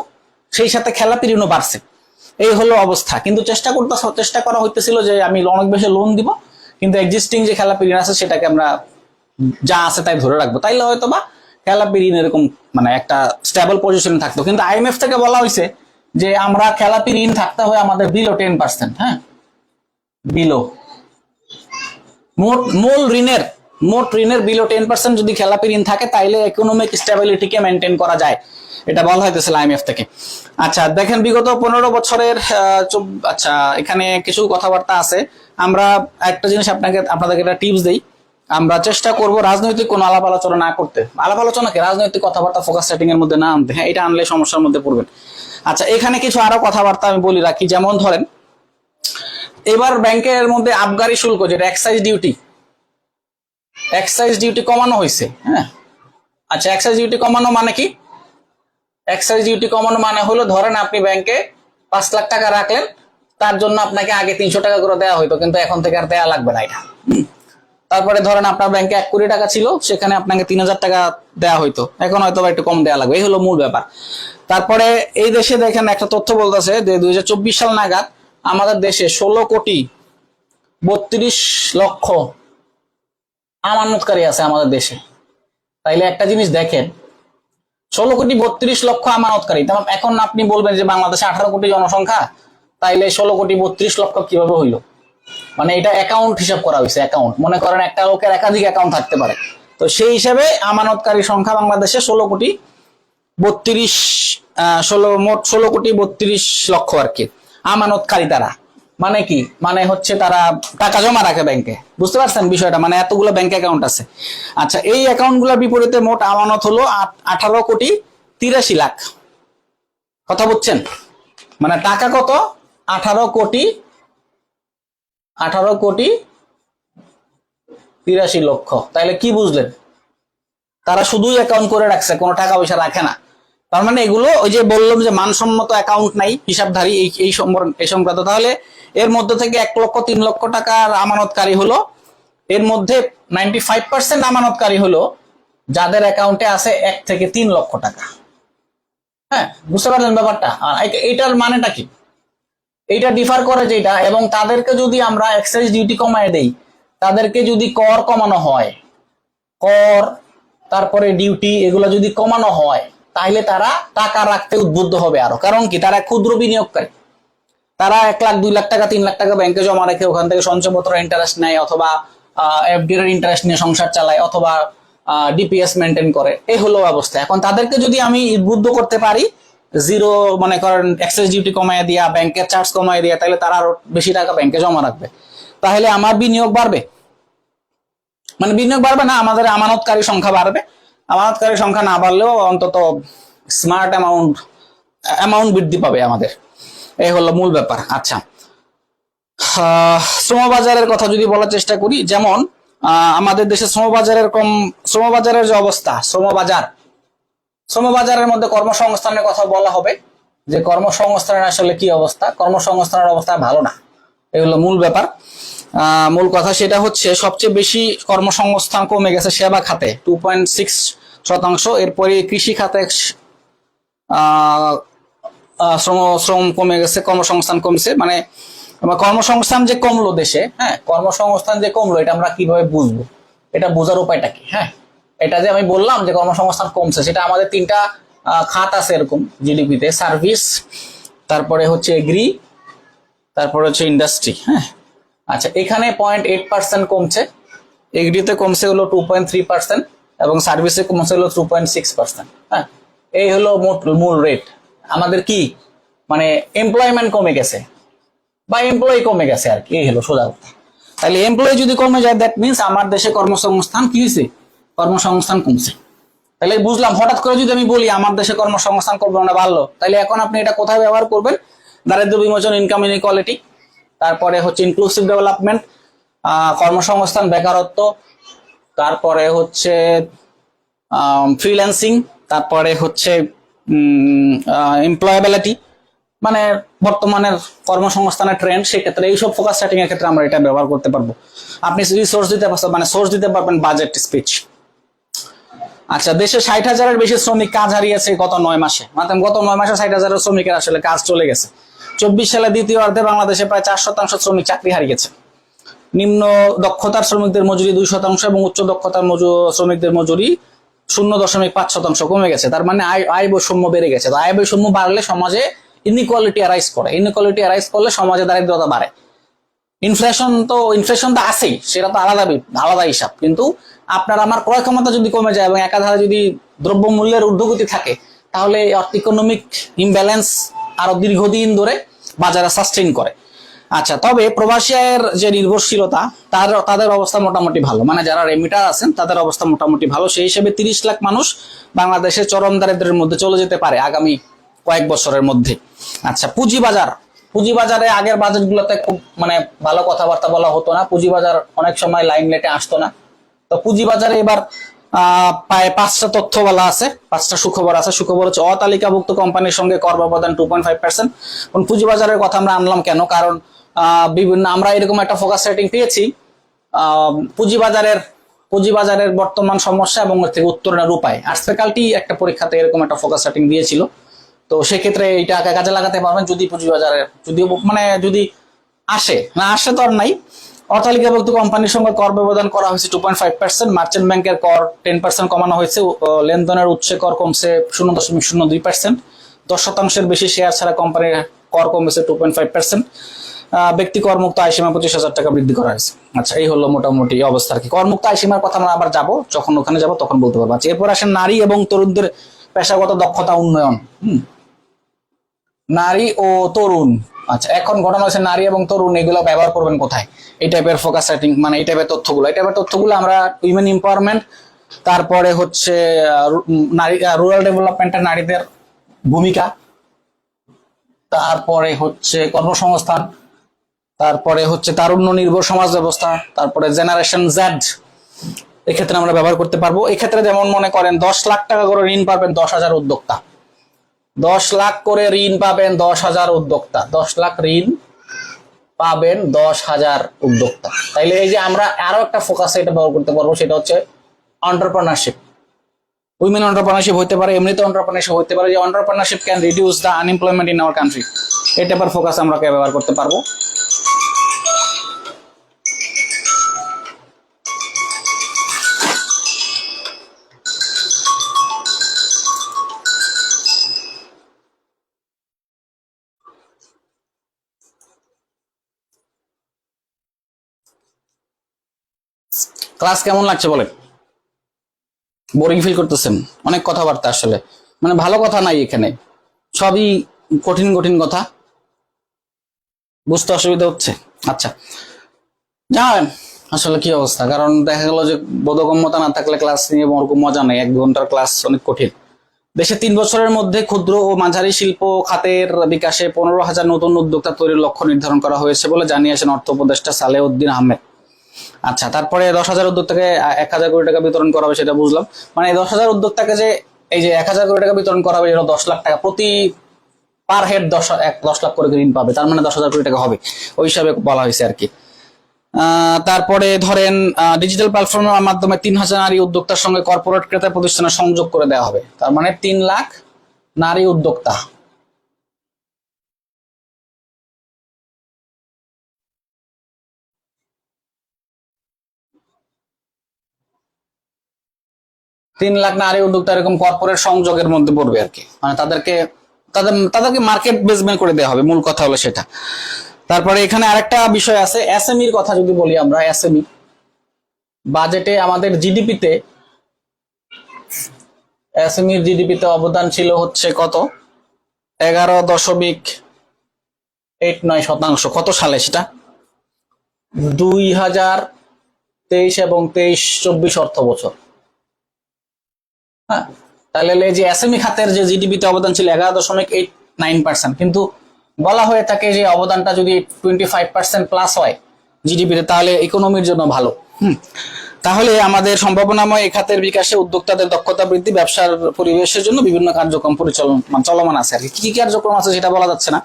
সেই সাথে খেলাপি ঋণও বাড়ছে। এই হলো অবস্থা। কিন্তু চেষ্টা করা হইতেছিল যে আমি অনেক বেশি লোন দিব, কিন্তু এক্সিস্টিং যে খেলাপি ঋণ আছে সেটাকে আমরা যা আছে তাই ধরে রাখবো, তাইলে হয়তো বা খেলাপি ঋণ এরকম মানে একটা স্টেবল পজিশনে থাকতো। কিন্তু আইএমএফ থেকে বলা হয়েছে যে আমরা খেলাপি ঋণ থাকতে হয় আমাদের বিলো 10%। হ্যাঁ, বিলো মোট ঋণের বিলো 10% যদি খেলাপি ঋণ থাকে, তাইলে ইকোনমিক স্টেবিলিটিকে মেনটেন করা যায়, এটা বলা হইতেছিল আইএমএফ থেকে। আচ্ছা, দেখেন বিগত 15 বছরের আচ্ছা, এখানে কিছু কথাবার্তা আছে। আমরা একটা জিনিস আপনাদেরকে একটা টিপস দেই, আমরা চেষ্টা করব রাজনৈতিক কোনো আলাপ আলোচনা না করতে। আলাপ আলোচনাকে রাজনৈতিক কথাবার্তা ফোকাস সেটিং এর মধ্যে না আনতে। হ্যাঁ, এটা আনলে সমস্যার মধ্যে পড়বেন। আচ্ছা, এখানে কিছু আরো কথাবার্তা আমি বলি রাখি। যেমন ধরেন এবার ব্যাংকের মধ্যে আবগারি শুল্ক, যেটা এক্সাইজ ডিউটি কমানো হয়েছে। হ্যাঁ, আচ্ছা, এক্সাইজ ডিউটি কমানো মানে কি? এক্সাইজ ডিউটি কমানো মানে হলো, ধরেন আপনি ব্যাংকে 5 লাখ টাকা রাখলেন, তার জন্য আপনাকে আগে 300 টাকা করে দেওয়া হইতো, কিন্তু এখন থেকে আর দেওয়া লাগবে না এটা। তারপরে ধরেন আপনার ব্যাংকে 1 কোটি টাকা ছিল, সেখানে আপনাকে 3000 টাকা দেওয়া হইতো, এখন হয়তো একটু কম দেওয়া লাগবে। এই হলো মূল ব্যাপার। তারপরে এই দেশে দেখেন একটা তথ্য বলতেছে যে 2024 সাল নাগাদ আমাদের দেশে 16,32,00,000 আমানতকারী আছে আমাদের দেশে। তাইলে একটা জিনিস দেখেন, 16,32,00,000 আমানতকারী। এখন আপনি বলবেন যে বাংলাদেশে 18 কোটি জনসংখ্যা, তাইলে 16,32,00,000 কিভাবে হইলো? মানে এটা অ্যাকাউন্ট হিসাব করা হয়েছে, অ্যাকাউন্ট। মনে করেন একটা লোকের একাধিক অ্যাকাউন্ট থাকতে পারে, তো সেই হিসাবে আমানতকারী সংখ্যা বাংলাদেশে 16,32,00,000 আর কি আমানতকারী। তারা মানে কি? মানে হচ্ছে তারা টাকা জমা রাখে ব্যাংকে। বুঝতে পারছেন বিষয়টা? মানে এতগুলো ব্যাংক অ্যাকাউন্ট আছে। আচ্ছা, এই অ্যাকাউন্ট গুলোর বিপরীতে মোট আমানত হলো 18,83,00,000। কথা বুঝছেন? মানে টাকা কত? 18,83,00,000। তাইলে কি বুঝলেন? তারা শুধুই অ্যাকাউন্ট করে রাখছে, কোনো টাকা পয়সা রাখে না। তার মানে এগুলো, ওই যে বললাম যে মানসম্মত অ্যাকাউন্ট নাই, হিসাবধারী এই সংক্রান্ত। তাহলে এর মধ্যে থেকে 1,03,00,000 টাকার আমানতকারী হলো, এর মধ্যে 95% আমানতকারী হলো যাদের অ্যাকাউন্টে আছে 1 থেকে 3 লক্ষ টাকা। হ্যাঁ, বুঝতে পারলেন ব্যাপারটা? আর এইটার মানেটা কি? এইটা ডিফার করে যেটা, এবং তাদেরকে যদি আমরা এক্সাইজ ডিউটি কমায় দেই, তাদেরকে যদি কর কমানো হয়, কর তারপরে ডিউটি এগুলো যদি কমানো হয়, তাহলে তারা টাকা রাখতে উদ্বুদ্ধ হবে আরো। কারণ কি? তারা ক্ষুদ্র বিনিয়োগকারী। তারা 1 লাখ, 2 লাখ টাকা, 3 লাখ টাকা ব্যাংকে জমা রেখে ওখান থেকে সঞ্চয়পত্র ইন্টারেস্ট নেয়, অথবা এফডি এর ইন্টারেস্ট নিয়ে সংসার চালায়, অথবা ডিপিএস মেনটেন করে। এই হলো অবস্থা। এখন তাদেরকে যদি আমি উদ্বুদ্ধ করতে পারি, জিরো মনে করেন এক্সাইজ ডিউটি কমায় দিয়া, ব্যাংকের চার্জ কমায় দিয়া, তাহলে তারা আরো বেশি টাকা ব্যাংকে জমা রাখবে। তাহলে আমার বিনিয়োগ বাড়বে। মানে বিনিয়োগ বাড়বে না, আমাদের আমানতকারী সংখ্যা বাড়বে। আমানতকারী সংখ্যা না বাড়লেও অন্তত স্মার্ট অ্যামাউন্ট বৃদ্ধি পাবে আমাদের। এই হলো মূল ব্যাপার। আচ্ছা, শ্রমবাজারের কথা যদি বলার চেষ্টা করি, যেমন আমাদের দেশে শ্রমবাজারের যে অবস্থা, শ্রমবাজারের মধ্যে কর্মসংস্থানের কথা বলা হবে, যে কর্মসংস্থানের আসলে কি অবস্থা। কর্মসংস্থানের অবস্থা ভালো না, এই হলো মূল ব্যাপার। মূল কথা সেটা হচ্ছে, সবচেয়ে বেশি কর্মসংস্থান কমে গেছে সেবা খাতে 2.6%। এরপরে কৃষি খাতে শ্রম কমে গেছে, কর্মসংস্থান কমছে। মানে কর্মসংস্থান যে কমলো দেশে, হ্যাঁ, কর্মসংস্থান যে কমলো, এটা আমরা কিভাবে বুঝবো? এটা বোঝার উপায়টা কি? হ্যাঁ, এটা যে আমি বললাম যে কর্মসংস্থান কমছে, সেটা আমাদের 3টা খাত আছে এরকম জিডিপিতে: সার্ভিস, তারপরে হচ্ছে এগ্রি, তারপরে হচ্ছে ইন্ডাস্ট্রি। হ্যাঁ, আচ্ছা, এখানে 0.8% কমছে, এগ্রিতে কমছে হলো 2.3%, এবং সার্ভিসে কমছে হলো 2.6%। হ্যাঁ, এই হলো মূল রেট আমাদের। কি মানে এমপ্লয়মেন্ট কমে গেছে বা এমপ্লয়ি কমে গেছে আর কি, এই হলো সোজা কথা। তাহলে এমপ্লয়ি যদি কমে যায়, দ্যাট মিনস আমার দেশে কর্মসংস্থান কি হয়েছে? কর্মসংস্থান কমছে। তাহলে বুঝলাম, হঠাৎ করে যদি আমি বলি আমার দেশে কর্মসংস্থান কমলো না বাড়লো, তাহলে এখন আপনি এটা কোথায় ব্যবহার করবেন? দারিদ্র্য বিমোচন, ইনকাম ইনইকুয়ালিটি, তারপরে হচ্ছে ইনক্লুসিভ ডেভেলপমেন্ট, কর্মসংস্থান, বেকারত্ব, তারপরে হচ্ছে ফ্রিল্যান্সিং, তারপরে হচ্ছে এমপ্লয়াবিলিটি, মানে বর্তমানের কর্মসংস্থানের ট্রেন্ড। সেক্ষেত্রে এইসব ফোকাস সেটিং এর ক্ষেত্রে আমরা এটা ব্যবহার করতে পারবো। আপনি যদি সোর্স দিতে পারছেন, মানে সোর্স দিতে পারবেন বাজেট স্পিচ। আচ্ছা, দেশে 60,000-এর বেশি শ্রমিক কাজ হারিয়েছে গত 9 মাসে। মানে গত 9 মাসে 60,000 শ্রমিকের আসলে কাজ চলে গেছে। 24 সালে দ্বিতীয় অর্ধে বাংলাদেশে প্রায় 4% শ্রমিক চাকরি হারিয়েছে। নিম্ন দক্ষতার শ্রমিকদের মজুরি 2% এবং উচ্চ দক্ষতার শ্রমিকদের মজুরি 0.5% কমে গেছে। তার মানে আয় বৈষম্য বেড়ে গেছে। তো আয় বৈষম্য বাড়লে সমাজে ইনইকুয়ালিটি অ্যারাইজ করে, ইনইকুয়ালিটি অ্যারাইজ করলে সমাজে দারিদ্রতা বাড়ে। ইনফ্লেশন তো আছেই, সেটা তো আলাদা হিসাব। কিন্তু আপনার আমার ক্রয় ক্ষমতা যদি কমে যায় এবং একাধারে যদি দ্রব্যমূল্যের ঊর্ধ্বগতি থাকে, তাহলে ইকোনমিক ইমব্যালেন্স আরো দীর্ঘদিন ধরে বাজারে সাস্টেইন করে। আচ্ছা, তবে প্রবাসী আয়ের যে নির্ভরশীলতা, তাদের অবস্থা মোটামুটি ভালো। মানে যারা রেমিটার আছেন তাদের অবস্থা মোটামুটি ভালো। সেই হিসেবে 30 লাখ মানুষ বাংলাদেশে চরম দারিদ্র্যের মধ্যে চলে যেতে পারে আগামী কয়েক বছরের মধ্যে। আচ্ছা, পুঁজিবাজার পুঁজিবাজারে আগের বাজেট গুলোতে খুব মানে ভালো কথাবার্তা বলা হতো না, পুঁজিবাজার অনেক সময় লাইমলাইটে আসতো না। তো পুঁজিবাজারে এবার প্রায় 5টা তথ্য বলা আছে, 5টা সুখবর আছে। সুখবর হচ্ছে অতালিকাভুক্ত কোম্পানির সঙ্গে কর ব্যবধান 2.5%। পুঁজিবাজারের কথা আমরা আনলাম কেন, কারণ বিভিন্ন আমরা এরকম একটা ফোকাস রেটিং পেয়েছি পুঁজিবাজারের বর্তমান সমস্যা এবং থেকে উত্তরণের উপায়। আর্টস ফ্যাকাল্টি একটা পরীক্ষাতে এরকম একটা ফোকাস রেটিং দিয়েছিল। তো সেক্ষেত্রে এইটা কাজে লাগাতে পারবেন যদি পুঁজিবাজারের যদি আসে তো আর নাই। অতালিকাভুক্ত কোম্পানির সঙ্গে কর ব্যবধান করা হয়েছে 2.5%। মার্চেন্ট ব্যাংকের কর 10% কমানো হয়েছে। লেনদেনের উৎসে কর কমছে 0.02%। 10% বেশি শেয়ার ছাড়া কোম্পানির কর কমেছে 2.5%। ব্যক্তি করমুক্ত আয়সীমা 25,000 টাকা বৃদ্ধি করা হয়েছে। আচ্ছা, এই হলো মোটামুটি অবস্থা আর কি। করমুক্ত আয়সীমার কথা আমরা আবার যাবো, যখন ওখানে যাবো তখন বলতে পারবো। আচ্ছা, এরপর আসেন নারী এবং তরুণদের পেশাগত দক্ষতা উন্নয়ন। নারী ও তরুণ। আচ্ছা, এখন ঘটনা হচ্ছে নারী এবং তরুণ এগুলো ব্যবহার করবেন কোথায়, এই টাইপের ফোকাস সেটিং, মানে এই টাইপের তথ্যগুলো আমরা উইমেন এম্পাওয়ারমেন্ট, তারপরে হচ্ছে নারী রুরাল ডেভেলপমেন্টের নারীদের ভূমিকা, তারপরে হচ্ছে কর্মসংস্থান, তারপরে হচ্ছে তারুণ্য নির্ভর সমাজ ব্যবস্থা, তারপরে জেনারেশন জেড এক্ষেত্রে আমরা ব্যবহার করতে পারবো। এক্ষেত্রে যেমন মনে করেন 10 লাখ টাকা করে ঋণ পাবেন 10,000 উদ্যোক্তা। 10 লাখ করে ঋণ পাবেন 10,000 উদ্যোক্তা। 10 লাখ ঋণ পাবেন 10,000 উদ্যোক্তা। তাইলে এই যে আমরা আরো একটা ফোকাসে এটা ব্যবহার করতে পারবো, সেটা হচ্ছে এন্টারপ্রেনারশিপ। উইমেন এন্টারপ্রেনারশিপ হতে পারে, এমনিতে এন্টারপ্রেনারশিপ হতে পারে, যে entrepreneurship can reduce the unemployment in our country. এটা আবার ফোকাস আমরা ব্যবহার করতে পারবো। ক্লাস কেমন লাগছে বলেন? বোরিং ফিল করতেছেন? অনেক কথাবার্তা আসলে, মানে ভালো কথা নাই এখানে, সবই কঠিন কঠিন কথা, বুঝতে অসুবিধা হচ্ছে। আচ্ছা, জানেন আসলে কি অবস্থা, কারণ দেখা গেল যে বোধগম্যতা না থাকলে ক্লাস নিয়ে ওরকম মজা নেই। 1 ঘন্টার ক্লাস অনেক কঠিন। দেশে 3 বছরের মধ্যে ক্ষুদ্র ও মাঝারি শিল্প খাতের বিকাশে 15,000 নতুন উদ্যোক্তা তৈরির লক্ষ্য নির্ধারণ করা হয়েছে বলে জানিয়েছেন অর্থ উপদেষ্টা সালেউদ্দিন আহমেদ। আচ্ছা, তারপরে 10,000 উদ্যোক্তাকে 1,000 কোটি টাকা বিতরণ করা হবে, সেটা বুঝলাম। মানে 10,000 উদ্যোক্তাকে যে এই যে 1,000 কোটি টাকা বিতরণ করা হবে, এটা 10 লাখ টাকা প্রতি পার হেড 10 লাখ করে ঋণ পাবে, তার মানে 10,000 কোটি টাকা হবে, ওই হিসাবে বলা হয়েছে আর কি। তারপরে ধরেন ডিজিটাল প্ল্যাটফর্মের মাধ্যমে 3,000 নারী উদ্যোক্তার সঙ্গে কর্পোরেট ক্রেতা প্রতিষ্ঠানের সংযোগ করে দেওয়া হবে, তার মানে 3 লাখ নারী উদ্যোক্তা। তিন লাখ নারী উদ্যোক্তা এরকম কর্পোরেট সংযোগের মধ্যে পড়বে আর কি, মানে তাদেরকে মার্কেট বেসমেন্ট করে দেওয়া হবে, মূল কথা হলো সেটা। তারপরে এখানে আরেকটা বিষয় আছে, এসএমইর কথা যদি বলি আমরা, এসএমই বাজেটে আমাদের জিডিপিতে অবদান ছিল হচ্ছে কত, 11.89%। কত সালে সেটা? 2023 এবং 23-24 অর্থ বছর। হ্যাঁ, তাহলে এই যে এসএমই খাতের যে জিডিপিতে অবদান ছিল 11.89%, কিন্তু বলা হয়ে থাকে যে অবদানটা যদি 25% প্লাস হয় জিডিপিতে, তাহলে ইকোনমির জন্য ভালো। তাহলে আমাদের সম্ভাবনাময় এই খাতের বিকাশে উদ্যোক্তাদের দক্ষতা বৃদ্ধি, ব্যবসার পরিবেশের জন্য বিভিন্ন কার্যক্রম চলমান আছে আর কি। কি কার্যক্রম আছে সেটা বলা যাচ্ছে না,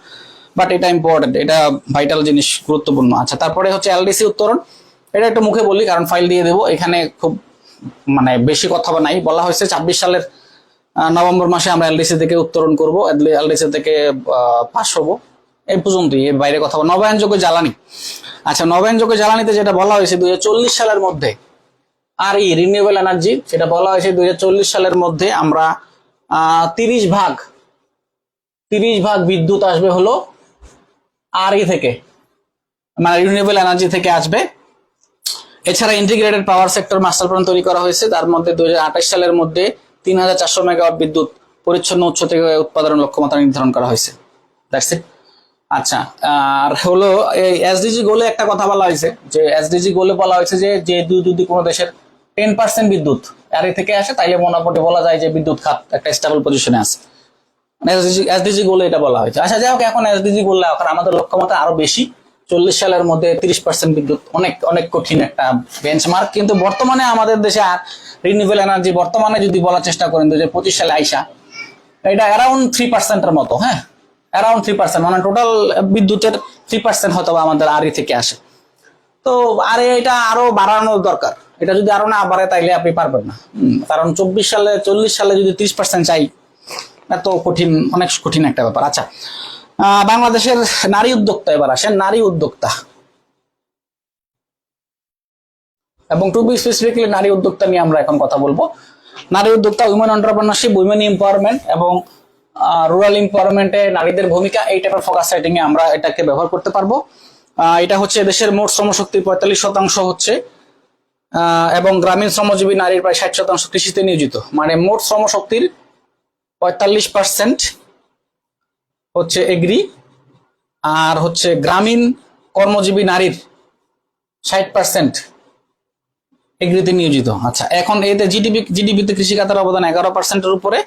বাট এটা ইম্পর্টেন্ট, এটা ভাইটাল জিনিস, গুরুত্বপূর্ণ। আচ্ছা, তারপরে হচ্ছে এলডিসি উত্তরণ। এটা একটু মুখে বলি কারণ ফাইল দিয়ে দেবো, এখানে খুব মানে বেশি কথা নাই। বলা হয়েছে 24 সালের নভেম্বর মাসে আমরা এলডিসি থেকে উত্তরণ করব, এলডিসি থেকে পাস হবো, এই পর্যন্তই, এর বাইরে কথা বলবো। নবায়নযোগ্য জ্বালানি। আচ্ছা, নবায়নযোগ্য জ্বালানিতে যেটা বলা হয়েছে 2040 সালের মধ্যে, আর রিনিউয়েবল এনার্জি, সেটা বলা হয়েছে 2040 সালের মধ্যে আমরা 30 ভাগ বিদ্যুৎ আসবে হলো থেকে, মানে রিনিউয়েবল এনার্জি থেকে আসবে। এছাড়া integrated power sector master plan তৈরি করা হয়েছে, তার মধ্যে 2028 সালের মধ্যে 3,400 মেগাওয়াট বিদ্যুৎ পরিচ্ছন্ন উৎস থেকে উৎপাদনের লক্ষ্যমাত্রা নির্ধারণ করা হয়েছে। That's it. আচ্ছা, আর হলো এই এসডিজি গোলে একটা কথা বলা হয়েছে, যে এসডিজি গোলে বলা হয়েছে যে যদি কোনো দেশের 10% বিদ্যুৎ থেকে আসে, তাইলে মোটামুটি বলা যায় যে বিদ্যুৎ খাত একটা স্টেবল পজিশনে আছে। এসডিজি গোলে এটা বলা হয়েছে। আচ্ছা যাই হোক, এখন এসডিজি গোলে এখন আমাদের লক্ষ্যমাত্রা আরো বেশি, 40 সালের মধ্যে 30% বিদ্যুৎ অনেক অনেক কঠিন একটা বেঞ্চমার্ক। কিন্তু বর্তমানে আমাদের দেশে রিনিউয়েবল এনার্জি বর্তমানে যদি বলার চেষ্টা করেন 2025 সালে আইসা এটা অ্যারাউন্ড 3%-এর মতো, হ্যাঁ অ্যারাউন্ড 3%, মানে টোটাল বিদ্যুতের 3% হয়তো আমাদের আরই থেকে আসে। তো আর এটা আরো বাড়ানোর দরকার, এটা যদি আরো না বাড়ে তাইলে আপনি পারবেন না। কারণ 40 সালে যদি 30% চাই, এত কঠিন, অনেক কঠিন একটা ব্যাপার। আচ্ছা, বাংলাদেশের নারী উদ্যোক্তা, এবার আসেন নারী উদ্যোক্তা, এবং টু বি স্পেসিফিকলি নারী উদ্যোক্তা নিয়ে আমরা এখন কথা বলবো। নারী উদ্যোক্তা, উইমেন এন্টারপ্রেনারশিপ, উইমেন এম্পাওয়ারমেন্ট এবং রুরাল এম্পাওয়ারমেন্টে নারীদের ভূমিকা, এই টাইপের ফোকাস রাইটিং এ আমরা এটাকে ব্যবহার করতে পারবো। এটা হচ্ছে দেশের মোট শ্রমশক্তির 45% হচ্ছে, এবং গ্রামীণ শ্রমজীবী নারীর প্রায় 60% কৃষিতে নিয়োজিত। মানে মোট শ্রমশক্তির 45% হচ্ছে এগ্রি, আর হচ্ছে গ্রামীণ কর্মজীবী নারীর 60% এগ্রিতে নিয়োজিত। আচ্ছা, এখন এতে জিডিপিতে কৃষিখাতের অবদান 11%-এর উপরে।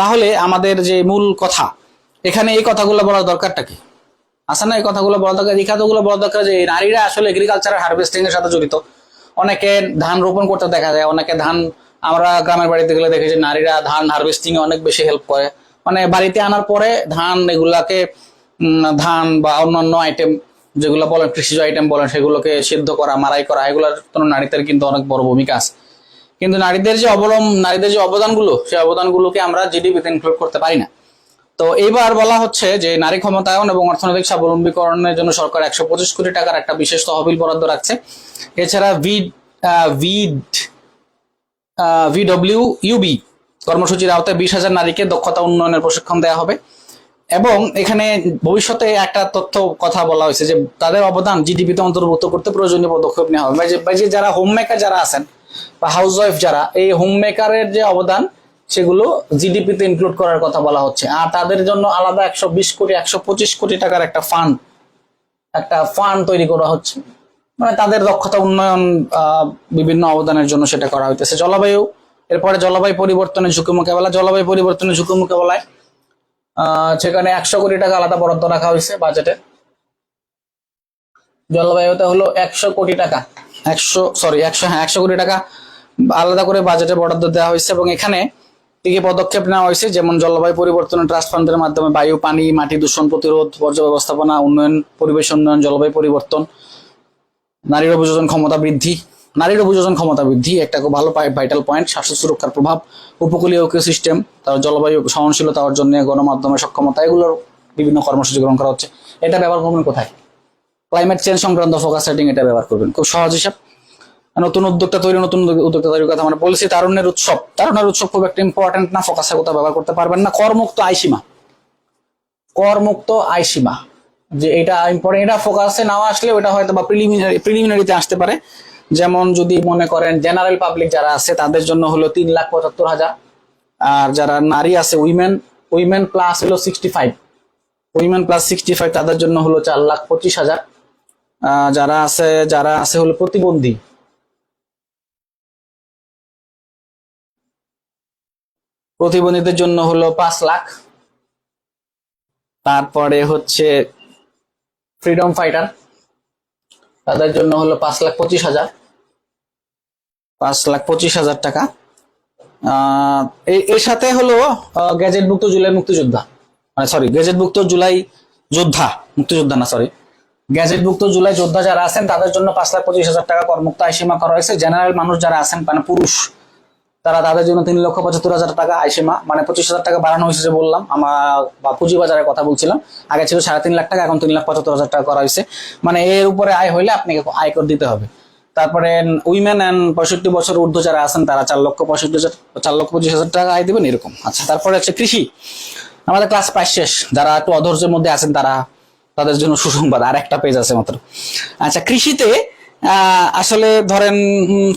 তাহলে আমাদের যে মূল কথা, এখানে এই কথাগুলো বলার দরকারটা কি? আসলে না, এই কথাগুলো বলা দরকার, এই কথাগুলো বলা দরকার যে নারীরা আসলে এগ্রিকালচার হারভেস্টিং এর সাথে জড়িত। অনেকে ধান রোপণ করতে দেখা যায়, অনেকে ধান, আমরা গ্রামের বাড়িতে গেলে দেখি যে নারীরা ধান হারভেস্টিং এ অনেক বেশি হেল্প করে। মানে বাড়িতে আনার পরে ধান এগুলাকে ধান বা অন্যান্য আইটেম যেগুলো বলেন, কৃষিজ আইটেম বলেন, সেগুলোকে সিদ্ধ করা, মারাই করা, এগুলোর জন্য নারীদের কিন্তু অনেক বড় ভূমিকা আছে। কিন্তু নারীদের যে অবদানগুলো, সেই অবদানগুলোকে আমরা জিডিপিতে ইনক্লুড করতে পারি না। তো এইবার বলা হচ্ছে যে নারী ক্ষমতায়ন এবং অর্থনৈতিক স্বাবলম্বীকরণের জন্য সরকার 125 কোটি টাকার একটা বিশেষ তহবিল বরাদ্দ রাখছে। এছাড়া ভিডব্লিউইউবি কর্মসূচির আওতায় 20,000 নারীকে দক্ষতা উন্নয়নের প্রশিক্ষণ দেওয়া হবে। এবং এখানে ভবিষ্যতে একটা তথ্য কথা বলা হয়েছে যে তাদের অবদান জিডিপিতে অন্তর্ভুক্ত করতে প্রয়োজনীয় পদক্ষেপ নেওয়া হবে। যে যারা হোম মেকার যারা আছেন বা হাউস ওয়াইফ যারা, এই হোম মেকারের যে অবদান সেগুলো জিডিপিতে ইনক্লুড করার কথা বলা হচ্ছে। আর তাদের জন্য আলাদা 125 কোটি টাকার একটা ফান্ড তৈরি করা হচ্ছে। মানে তাদের দক্ষতা উন্নয়ন, বিভিন্ন অবদানের জন্য সেটা করা হইতেছে। এরপরে জলবায়ু পরিবর্তনের ঝুঁকি মোকাবেলায় সেখানে 100 কোটি টাকা আলাদা বরাদ্দ রাখা হয়েছে বাজেটে। জলবায়ুতে হলো 100 কোটি টাকা, 100 কোটি টাকা আলাদা করে বাজেটে বরাদ্দ দেওয়া হয়েছে। এবং এখানে কি পদক্ষেপ নেওয়া হয়েছে, যেমন জলবায়ু পরিবর্তনের ট্রাস্ট ফান্ডের মাধ্যমে বায়ু, পানি, মাটি দূষণ প্রতিরোধ, বর্জ্য ব্যবস্থাপনা, উন্নয়ন, পরিবেশ উন্নয়ন, জলবায়ু পরিবর্তন, নারীর অভিযোজন ক্ষমতা বৃদ্ধি একটা খুব ভালো ভাইটাল পয়েন্ট, স্বাস্থ্য সুরক্ষার প্রভাব, উপকূলীয় ইকোসিস্টেম, তার জলবায়ু সহনশীলতা অর্জনে গণমাধ্যমের সক্ষমতা, এগুলোর বিভিন্ন কর্মসূচি গ্রহণ করা হচ্ছে। এটা ব্যবহার করবেন কোথায়? ক্লাইমেট চেঞ্জ সংক্রান্ত ফোকাস রাইটিং এটা ব্যবহার করবেন। খুব সহজ হিসাব। নতুন উদ্যোক্তা তৈরির কথা, মানে পলিসি তারুণ্যের উৎসব খুব একটা ইম্পর্টেন্ট না, ফোকাসের কথা ব্যবহার করতে পারবেন না। করমুক্ত আয়সীমা, যে এটা ইম্পর্টেন্ট, এটা ফোকাসে না আসলে ওটা হয়তো বা প্রিলিমিনারিতে আসতে পারে। যেমন যদি মনে করেন জেনারেল পাবলিক যারা আছে তাদের জন্য হলো 3,75,000, আর যারা নারী আছে উইমেন প্লাস হলো 65 তাদের জন্য হলো 4,25,000। যারা আছে হলো প্রতিবন্ধীদের জন্য হলো 5 লাখ। তারপরে হচ্ছে ফ্রিডম ফাইটার, তাদের জন্য হলো 5,25,000 টাকা। এর সাথে হলো গ্যাজেটভুক্ত জুলাই মুক্তিযোদ্ধা, গ্যাজেটভুক্ত জুলাই যোদ্ধা যারা আছেন তাদের জন্য 5,25,000 টাকা করমুক্ত আয়সীমা করা হয়েছে। জেনারেল মানুষ যারা আছেন, মানে পুরুষ, তাদের জন্য 3,75,000 টাকা আয়সীমা, মানে 25,000 টাকা বাড়ানো হয়েছে। যে বললাম, আমরা পুঁজিবাজারের কথা বলছিলাম, আগে ছিল 3.5 লাখ টাকা, এখন 3,75,000 টাকা করা হয়েছে। মানে এর উপরে আয় হইলে আপনাকে আয়কর দিতে হবে। তারপরে উইমেন এন্ড 65 বছর ঊর্ধ্ব যারা আছেন তারা 4,25,000 টাকা আয় দিবেন, এরকম। আচ্ছা, তারপরে হচ্ছে কৃষি, আমাদের ক্লাস 5 শেষ, যারা একটু অধৈর্যের মধ্যে আছেন তাদের জন্য সুসংবাদ, আর একটা পেজ আছে মাত্র। আচ্ছা, কৃষিতে আসলে ধরেন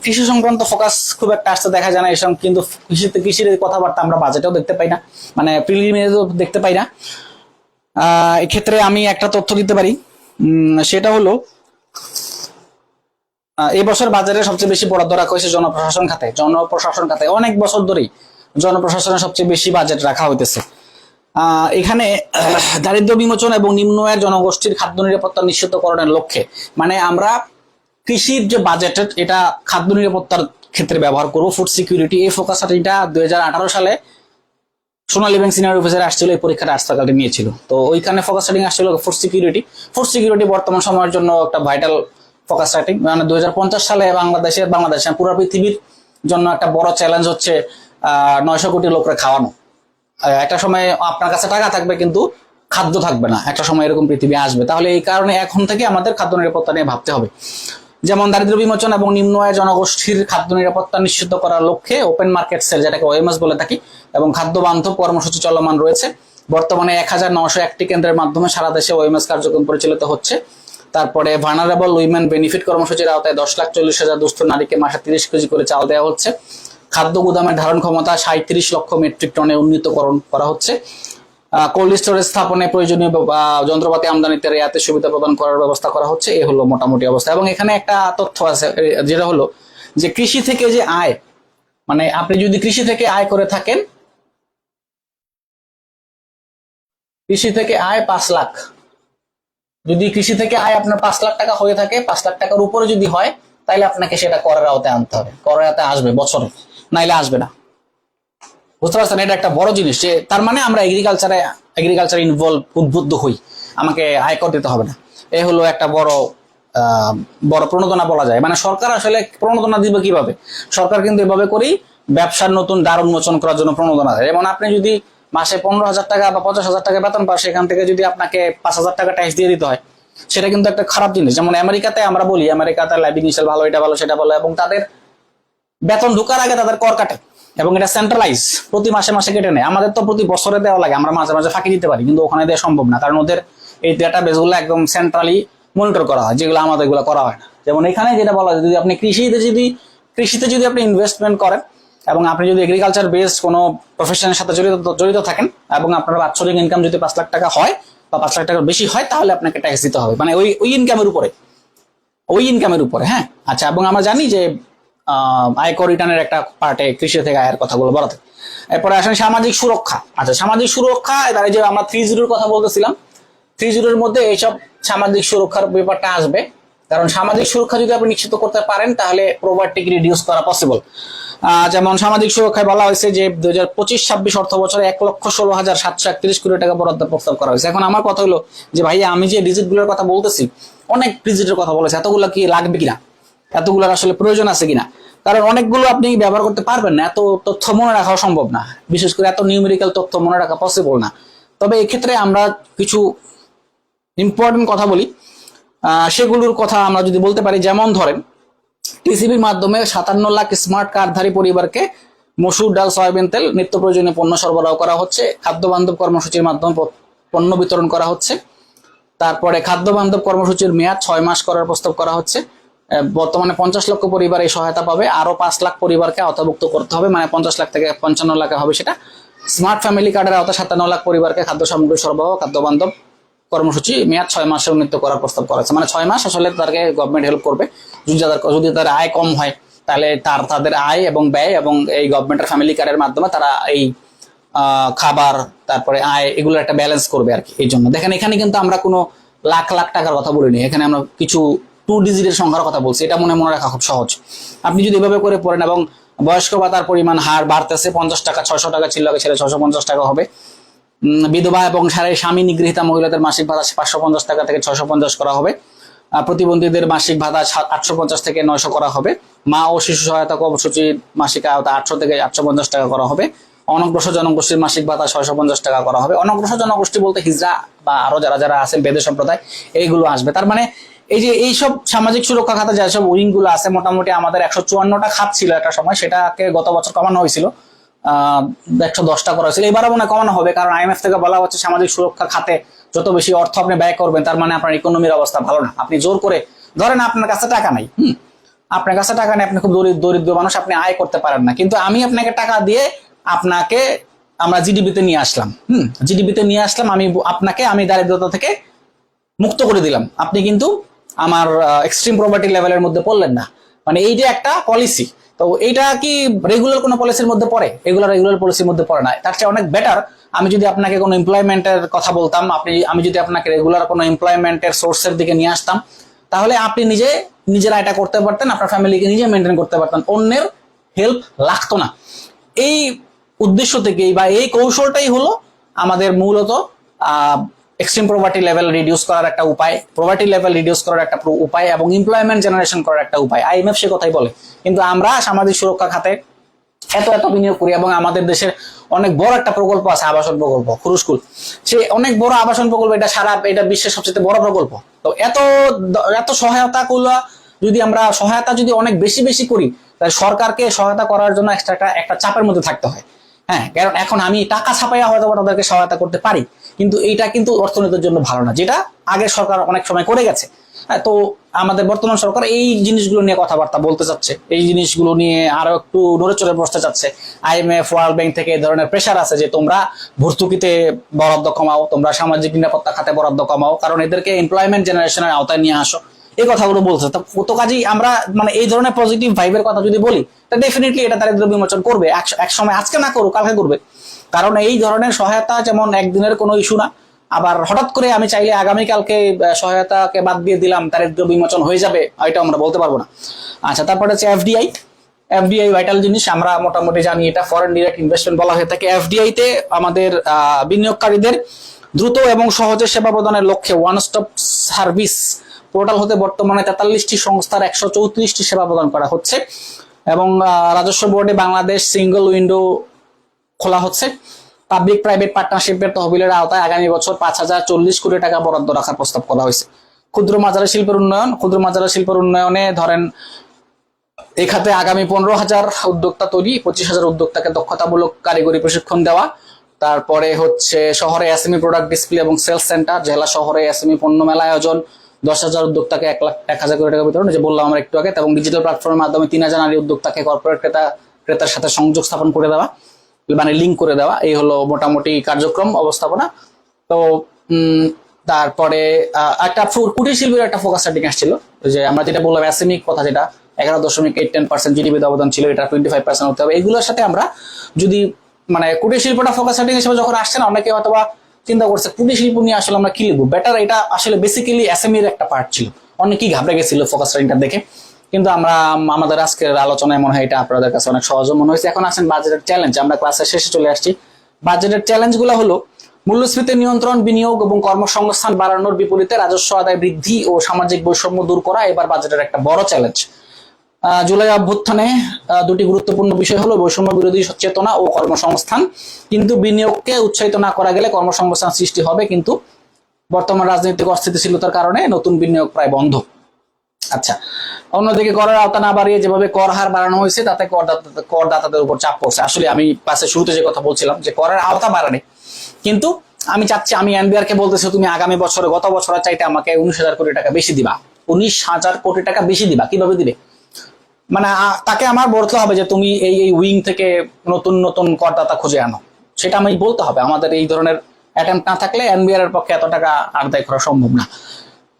কৃষি সংক্রান্ত ফোকাস খুব একটা আসতে দেখা যায় না, কিন্তু কৃষির কথাবার্তা আমরা বাজেটেও দেখতে পাই না, মানে প্রিলিমিনারিতেও দেখতে পাই না। এক্ষেত্রে আমি একটা তথ্য দিতে পারি, সেটা হলো এই বছর বাজারে সবচেয়ে বেশি বরাদ্দ রাখা হয়েছে জনপ্রশাসন খাতে। অনেক বছর ধরেই জনপ্রশাসনের সবচেয়ে বেশি বাজেট রাখা হইতেছে। এখানে দারিদ্র্য বিমোচন এবং নিম্ন আয়ের জনগোষ্ঠীর খাদ্য নিরাপত্তা নিশ্চিতকরণের লক্ষ্যে মানে আমরা কৃষির যে বাজেট এটা খাদ্য নিরাপত্তার ক্ষেত্রে ব্যবহার করবো। ফুড সিকিউরিটি এই ফোকাস এটা 2018 সালে সোনালী ব্যাংক সিনিয়র অফিসার আসছিল, এই পরীক্ষাটা আস্তাকালে নিয়েছিল। তো ওইখানে ফোকাস রাইটিং আসছিল ফুড সিকিউরিটি। ফুড সিকিউরিটি বর্তমান সময়ের জন্য একটা ভাইটাল ফোকাস রাইটিং। মানে 2050 সালে বাংলাদেশ পুরো পৃথিবীর জন্য একটা বড় চ্যালেঞ্জ হচ্ছে 900 কোটি লোকরা খাওয়ানো। একটা সময় আপনার কাছে টাকা থাকবে কিন্তু খাদ্য থাকবে না, একটা সময় এরকম পৃথিবী আসবে। তাহলে এই কারণে এখন থেকে আমাদের খাদ্য নিরাপত্তা নিয়ে ভাবতে হবে। যেমন দারিদ্র্য বিমোচন এবং নিম্ন আয় জনগোষ্ঠীর খাদ্য নিরাপত্তা নিশ্চিত করার লক্ষ্যে ওপেন মার্কেট সেল, যেটাকে ওএমএস বলে থাকি, এবং খাদ্য বান্ধব কর্মসূচি চলমান রয়েছে। বর্তমানে 1901টি কেন্দ্রের মাধ্যমে সারা দেশে ওএমএস কার্যক্রম পরিচালিত হচ্ছে। তারপরে ভার্নারেবল উইমেন বেনিফিট কর্মসূচির আওতায় 10,40,000 দুস্থ নারীকে মাসে 30 কেজি করে চাল দেওয়া হচ্ছে। খাদ্য গুদামের ধারণ ক্ষমতা 37 লক্ষ মেট্রিক টনে উন্নীতকরণ করা হচ্ছে। কোল্ড স্টোরেজ স্থাপনে প্রয়োজনীয় যন্ত্রপাতি আমদানিতে রেয়াতের সুবিধা প্রদান করার ব্যবস্থা করা হচ্ছে। এই হলো মোটামুটি অবস্থা। এবং এখানে একটা তথ্য আছে, যেটা হলো যে কৃষি থেকে যে আয়, মানে আপনি যদি কৃষি থেকে আয় করে থাকেন, কৃষি থেকে আয় 5 লাখ, যদি কৃষি থেকে আয় আপনার 5 লাখ টাকা হয়ে থাকে, 5 লাখ টাকার উপরে যদি হয়, তাহলে আপনাকে সেটা করের আওতায় আনতে হবে। করের আওতায় আসবে বছরে, নাইলে আসবে না। বুঝতে পারছেন? এটা একটা বড় জিনিস, যে তার মানে আমরা এগ্রিকালচার উদ্বুদ্ধ হই, আমাকে আয়কর দিতে হবে না। এই হলো একটা বড় প্রণোদনা বলা যায়। মানে সরকার আসলে প্রণোদনা দিবে কিভাবে? সরকার কিন্তু এভাবে করেই ব্যবসার নতুন দ্বার উন্মোচন করার জন্য প্রণোদনা দেয়। যেমন আপনি যদি মাসে 15,000 টাকা বা 50,000 টাকা বেতন পান, সেখান থেকে যদি আপনাকে 5,000 টাকা ট্যাক্স দিয়ে দিতে হয়, সেটা কিন্তু একটা খারাপ জিনিস। যেমন আমেরিকাতে আমরা বলি আমেরিকাতে লাইফ ইনিশিয়াল ভালো, এটা ভালো, সেটা ভালো, এবং তাদের বেতন ঢোকার আগে তাদের কর কাটে এবং এটা সেন্ট্রালাইজ, প্রতি মাসে মাসে কেটে নেয়। আমাদের তো প্রতি বছরে দেওয়া লাগে, আমরা মাঝে মাঝে ফাঁকি দিতে পারি, কিন্তু ওখানে দেওয়া সম্ভব না, কারণ ওদের এই ডেটা বেসগুলো একদম সেন্ট্রালি মনিটর করা হয়, যেগুলো আমাদের এগুলো করা হয় না। যেমন এখানে যেটা বলা হয়, যদি আপনি কৃষিতে যদি আপনি ইনভেস্টমেন্ট করেন এবং আপনি যদি এগ্রিকালচার বেসড কোনো প্রফেশনের সাথে জড়িত থাকেন এবং আপনার বাৎসরিক ইনকাম যদি 5 লাখ টাকা হয় বা 5 লাখ টাকার বেশি হয়, তাহলে আপনাকে ট্যাক্স দিতে হবে, মানে ওই ইনকামের উপরে। হ্যাঁ, আচ্ছা। এবং আমরা জানি যে আয়কর রিটার্নের একটা পার্টে কৃষি থেকে আয়ের কথাগুলো বলা থাকে। এরপরে আসেন সামাজিক সুরক্ষা। আচ্ছা, সামাজিক সুরক্ষা, তার যে আমরা 3-0 কথা বলতেছিলাম, 3-0 মধ্যে এইসব সামাজিক সুরক্ষার ব্যাপারটা আসবে। কারণ সামাজিক সুরক্ষা যদি আপনি নিশ্চিত করতে পারেন, তাহলে পভার্টিকে রিডিউস করা পসিবল। যেমন সামাজিক সুরক্ষায় বলা হয়েছে যে 2025-26 অর্থ বছরে 1,16,731 কোটি টাকা বরাদ্দ প্রস্তাব করা হয়েছে। এখন আমার কথা হলো যে ভাই, আমি যে ডিজিটগুলোর কথা বলতেছি, অনেক ডিজিটের কথা বলেছে, এতগুলো কি লাগবে কিনা, এতগুলোর আসলে প্রয়োজন আছে কিনা? কারণ অনেকগুলো আপনি ব্যবহার করতে পারবেন না, এত তথ্য মনে রাখাও সম্ভব না, বিশেষ করে এত নিউমেরিক্যাল তথ্য মনে রাখা পসিবল না। তবে এক্ষেত্রে আমরা কিছু ইম্পর্টেন্ট কথা বলি, সেগুলোর কথা আমরা যদি বলতে পারি। যেমন ধরেন, টিসিবির মাধ্যমে 57 লাখ স্মার্ট কার্ডধারী পরিবারকে মসুর ডাল, সয়াবিন তেল, নিত্য প্রয়োজনীয় পণ্য সরবরাহ করা হচ্ছে। খাদ্য বান্ধব কর্মসূচির মাধ্যমে পণ্য বিতরণ করা হচ্ছে। তারপরে খাদ্য বান্ধব কর্মসূচির মেয়াদ 6 মাস করার প্রস্তাব করা হচ্ছে। বর্তমানে 50 লক্ষ পরিবার এই সহায়তা পাবে, আরো 5 লাখ পরিবারকে আওতাভুক্ত করতে হবে, মানে 50 লাখ থেকে 55 লাখে হবে সেটা। স্মার্ট ফ্যামিলি কার্ডের আওতায় 57 লাখ পরিবারকে খাদ্য সামগ্রী সরবরাহ, খাদ্য বান্ধব কর্মসূচি মেয়াদ 6 মাসে উন্নীত করার প্রস্তাব করা হচ্ছে। মানে 6 মাস আসলে তাদেরকে গভর্নমেন্ট হেল্প করবে। যদি তাদের আয় কম হয়, তাহলে তাদের আয় এবং ব্যয় এবং এই গভর্নমেন্টের ফ্যামিলি কার্ডের মাধ্যমে তারা এই খাবার, তারপরে আয়, এগুলো একটা ব্যালেন্স করবে আর কি। এই জন্য দেখেন, এখানে কিন্তু আমরা কোনো লাখ লাখ টাকার কথা বলিনি, এখানে আমরা কিছু 2 ডিজিটের সংখ্যার কথা বলছি। এটা মনে রাখা খুব সহজ। আপনি যদি এভাবে করে পড়েন, এবং বয়স্ক ভাতার পরিমাণ হার বাড়তেছে, 50 টাকা 600 টাকা ছিল, ছেলে 650 টাকা হবে। বিধবা এবং স্বামী নিগৃহীতা মহিলাদের মাসিক ভাতা 550 টাকা থেকে 650 করা হবে। প্রতিবন্ধীদের মাসিক ভাতা 850 থেকে 900 করা হবে। মা ও শিশু সহায়তা কর্মসূচির মাসিক আওতা 800 থেকে 850 টাকা করা হবে। অনগ্রসর জনগোষ্ঠীর মাসিক ভাতা 650 টাকা করা হবে। অনগ্রসর জনগোষ্ঠী বলতে হিজড়া বা আরো যারা আছেন বেদে সম্প্রদায়, এইগুলো আসবে। তার মানে এই যে এইসব সামাজিক সুরক্ষা খাতে যেসব উইং গুলো আছে, মোটামুটি আমাদের 154টা খাত ছিল একটা সময়, সেটাকে গত বছর কমানো হয়েছিল, 110টা করা হয়েছিল। এবারও মনে কমানো হবে, কারণ IMF থেকে বলা হচ্ছে সামাজিক সুরক্ষা খাতে যত বেশি অর্থ আপনি ব্যয় করবেন, তার মানে আপনার ইকোনমির অবস্থা ভালো না। আপনি জোর করে, ধরেন আপনার কাছে টাকা নাই, আপনার কাছে টাকা নেই, আপনি খুব দরিদ্র মানুষ, আপনি আয় করতে পারেন না, কিন্তু আমি আপনাকে টাকা দিয়ে আমরা জিডিপিতে নিয়ে আসলাম, আমি দারিদ্রতা থেকে মুক্ত করে দিলাম, আপনি কিন্তু আমার এক্সট্রিম পভার্টি লেভেলের মধ্যে পড়লেন না। মানে এই যে একটা পলিসি, তো এইটা কি রেগুলার কোনো পলিসির মধ্যে পড়ে? এগুলো রেগুলার পলিসির মধ্যে পড়ে না। তার চেয়ে অনেক বেটার আমি যদি আপনাকে কোনো এমপ্লয়মেন্টের কথা বলতাম, আমি যদি আপনাকে রেগুলার কোনো এমপ্লয়মেন্টের সোর্সের দিকে নিয়ে আসতাম, তাহলে আপনি নিজেরা এটা করতে পারতেন, আপনার ফ্যামিলিকে নিজে মেনটেন করতে পারতেন, অন্যের হেল্প লাগতো না। এই উদ্দেশ্য থেকেই বা এই কৌশলটাই হলো আমাদের মূলত এক্সট্রিম প্রভার্টি লেভেল রিডিউস করার একটা উপায়, প্রভার্টি লেভেল রিডিউস করার একটা উপায় এবং এমপ্লয়মেন্ট জেনারেশন করার একটা উপায়। আইএমএফ সে কথাই বলে, কিন্তু আমরা সামাজিক সুরক্ষা খাতে এত বিনিয়োগ করি এবং আমাদের দেশের অনেক বড় একটা প্রকল্প আছে, আবাসন প্রকল্প খুরুস্কুল। সে অনেক বড় আবাসন প্রকল্প, এটা বিশ্বের সবচেয়ে বড় প্রকল্প। তো এত সহায়তা গুলো যদি আমরা যদি অনেক বেশি করি, তাহলে সরকারকে সহায়তা করার জন্য একটা চাপের মধ্যে থাকতে হয়। হ্যাঁ, কারণ এখন আমি টাকা ছাপাইয়া হয়তো তাদেরকে সহায়তা করতে পারি, কিন্তু এইটা কিন্তু অর্থনীতির জন্য ভালো না, যেটা আগের সরকার অনেক সময় করে গেছে। হ্যাঁ, তো আমাদের বর্তমান সরকার এই জিনিসগুলো নিয়ে কথাবার্তা বলতে চাচ্ছে, এই জিনিসগুলো নিয়ে আরো একটু নড়ে চড়ে বসতে চাচ্ছে। আইএমএফ, ওয়ার্ল্ড ব্যাংক থেকে এই ধরনের প্রেশার আছে যে তোমরা ভর্তুকিতে বরাদ্দ কমাও, তোমরা সামাজিক নিরাপত্তা খাতে বরাদ্দ কমাও, কারণ এদেরকে এমপ্লয়মেন্ট জেনারেশনের আওতায় নিয়ে আসো, এই কথাগুলো বলছে। তো কাজেই আমরা এই ধরনের পজিটিভ ভাইবের কথা যদি বলি, তা ডেফিনেটলি এটা দারিদ্র বিমোচন করবে এক সময়, আজকে না করুক কালকে করবে। কারণ এই ধরনের সহায়তা যেমন একদিনের কোনো ইস্যু না, আবার হঠাৎ করে আমি চাইলে আগামীকালকে সহায়তাকে বাদ দিয়ে দিলাম দারিদ্র বিমোচন হয়ে যাবে, এটা আমরা বলতে পারবো না। আচ্ছা, তারপরে হচ্ছে এফডিআই ভাইটাল জিনিস, আমরা মোটামুটি জানি এটা ফরেন ডিরেক্ট ইনভেস্টমেন্ট বলা হয়ে থাকে। এফডিআই তে আমাদের বিনিয়োগকারীদের দ্রুত এবং সহজে সেবা প্রদানের লক্ষ্যে ওয়ান স্টপ সার্ভিস পোর্টাল হতে বর্তমানে 43টি সংস্থার 134টি সেবা প্রদান করা হচ্ছে এবং রাজস্ব বোর্ডে বাংলাদেশ সিঙ্গল উইন্ডো খোলা হচ্ছে। পাবলিক প্রাইভেট পার্টনারশিপের তহবিলের আওতায় আগামী বছর 5040 কোটি টাকা বরাদ্দ রাখার প্রস্তাব করা হয়েছে। ক্ষুদ্র মাঝারি শিল্পের উন্নয়নে ধরেন এই খাতে আগামী 15,000 উদ্যোক্তা তৈরি, 25,000 উদ্যোক্তাকে দক্ষতামূলক কারিগরি প্রশিক্ষণ দেওয়া। তারপরে হচ্ছে শহরে এসএমই প্রোডাক্ট ডিসপ্লে এবং সেলস সেন্টার, জেলা শহরে এসএমই পণ্য মেলা আয়োজন, 10,000 উদ্যোক্তাকে 1,00,000 কোটি টাকা বিতরণ, যে বললাম আমরা একটু আগে, এবং ডিজিটাল প্ল্যাটফর্মের মাধ্যমে 3,000 নারী উদ্যোক্তাকে কর্পোরেট ক্রেতার সাথে সংযোগ স্থাপন করে দেওয়া, লিঙ্ক করে দেওয়া। এই হলো মোটামুটি কার্যক্রম অবস্থাপনা। তো তারপরে একটা কুটির শিল্পের একটা ফোকাস সেটিং আসছিল, যে আমরা যেটা বললাম এসএমই কথা, যেটা 11.8-10% জিডিপিতে অবদান ছিল, এটা 25% হতে হবে। এগুলোর সাথে আমরা যদি কুটির শিল্পটা ফোকাস সেটিং হিসেবে যখন আসছে না, অনেকে হয়তোবা চিন্তা করছে কুটির শিল্প নিয়ে আসলে আমরা কি লিখবো, বেটার এটা আসলে বেসিক্যালি এসএমইর একটা পার্ট ছিল, অনেকেই ঘাবড়ে গেছিল ফোকাস সেটিংটা দেখে। কিন্তু আমাদের আজকের আলোচনায় মনে হয় এটা আপনাদের কাছে অনেক সহজ মনে হয়েছে। এখন আসেন বাজেটের চ্যালেঞ্জ, আমরা ক্লাসের শেষে চলে আসছি। বাজেটের চ্যালেঞ্জ গুলো হলো মূল্যস্ফীতি নিয়ন্ত্রণ, বিনিয়োগ এবং কর্মসংস্থান বাড়ানোর বিপরীতে রাজস্ব আদায় বৃদ্ধি ও সামাজিক বৈষম্য দূর করা এবার বাজেটের একটা বড় চ্যালেঞ্জ। জুলাই অভ্যুত্থানে দুটি গুরুত্বপূর্ণ বিষয় হলো বৈষম্য বিরোধী সচেতনা ও কর্মসংস্থান। কিন্তু বিনিয়োগকে উৎসাহিত না করা গেলে কর্মসংস্থান সৃষ্টি হবে, কিন্তু বর্তমান রাজনৈতিক অস্থিতিশীলতার কারণে নতুন বিনিয়োগ প্রায় বন্ধ। আচ্ছা, অন্যদিকে করের আওতা না বাড়িয়ে যেভাবে কর হার বাড়ানো হয়েছে, তাতে করদাতাদের উপর চাপ পড়ছে। আসলে আমি পাশে শুরুতে যে কথা বলছিলাম যে করের আওতা বাড়ানি, কিন্তু আমি চাচ্ছি, আমি এনবিআর কে বলতেছি তুমি আগামী বছরে গত বছরের চাইতে আমাকে 19,000 কোটি টাকা বেশি দিবা, 19,000 কোটি টাকা বেশি দিবা। কিভাবে দিবে? তাকে আমার বলতে হবে যে তুমি এই উইং থেকে নতুন করদাতা খুঁজে আনো, সেটা আমি বলতে হবে। আমাদের এই ধরনের অ্যাটেম্প না থাকলে এনবিআর এর পক্ষে এত টাকা আদায় করা সম্ভব না।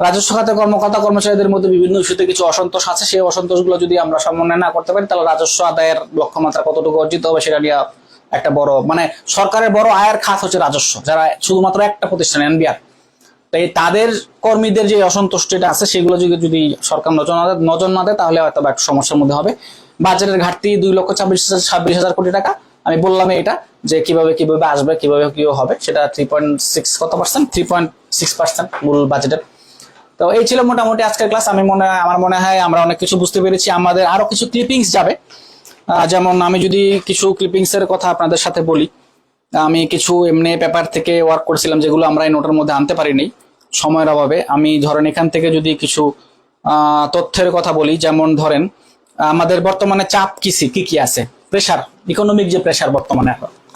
রাজস্ব খাতে কর্মকর্তা কর্মচারীদের মধ্যে বিভিন্ন ইস্যুতে কিছু অসন্তোষ আছে, সেই অসন্তোষ গুলো যদি আমরা সমন্বয় না করতে পারি, তাহলে রাজস্ব আদায়ের লক্ষ্যমাত্রা কতটুকু অর্জিত হবে সেটা নিয়ে একটা বড় সরকারের বড় আয়ের খাত হচ্ছে রাজস্ব, যারা শুধুমাত্র একটা প্রতিষ্ঠান এনবিআর, তাই তাদের কর্মীদের যে অসন্তুষ্টিটা আছে সেগুলো যদি সরকার নজর না দেয়, তাহলে হয়তো একটা সমস্যার মধ্যে হবে। বাজেটের ঘাটতি 2,26,000 কোটি টাকা। আমি বললাম এটা যে কিভাবে আসবে, কিভাবে হবে, সেটা 3.6% মূল বাজেটের। তো এই ছিল মোটামুটি আজকের ক্লাস। আমার মনে হয় আমরা অনেক কিছু বুঝতে পেরেছি। আমাদের আরো কিছু ক্লিপিংস যাবে, যেমন আমি যদি কিছু ক্লিপিংস এর কথা আপনাদের সাথে বলি, আমি কিছু এমনি পেপার থেকে ওয়ার্ক করেছিলাম, যেগুলো আমরা এই নোটের মধ্যে আনতে পারিনি সময়ের অভাবে। আমি ধরেন এখান থেকে যদি কিছু তথ্যের কথা বলি, যেমন ধরেন আমাদের বর্তমানে চাপ কি আছে, প্রেশার, ইকোনমিক যে প্রেশার বর্তমানে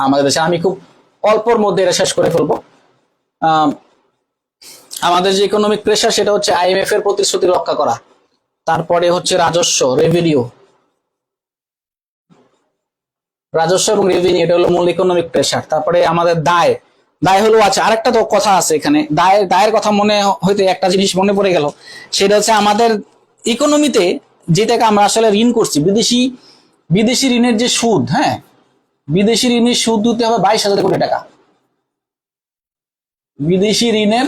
আমাদের দেশে, আমি খুব অল্পর মধ্যে এটা শেষ করে ফেলবো। আমাদের যে ইকোনমিক প্রেশার, সেটা হচ্ছে আইএমএফ এর প্রতিশ্রুতি রক্ষা করা, তারপরে হচ্ছে রাজস্ব এবং রেভিনিউ, এটা হলো মূল ইকোনমিক প্রেশার। তারপরে আমাদের দায় হলো, আচ্ছা আরেকটা তো কথা আছে এখানে, দায়ের কথা মনে হইতে একটা জিনিস মনে পড়ে গেল, সেটা হচ্ছে আমাদের ইকোনমিতে যেটাকে আমরা আসলে ঋণ করছি, বিদেশি ঋণের যে সুদ, হ্যাঁ, বিদেশি ঋণের সুদ দিতে হবে 22,000 কোটি টাকা। বিদেশি ঋণের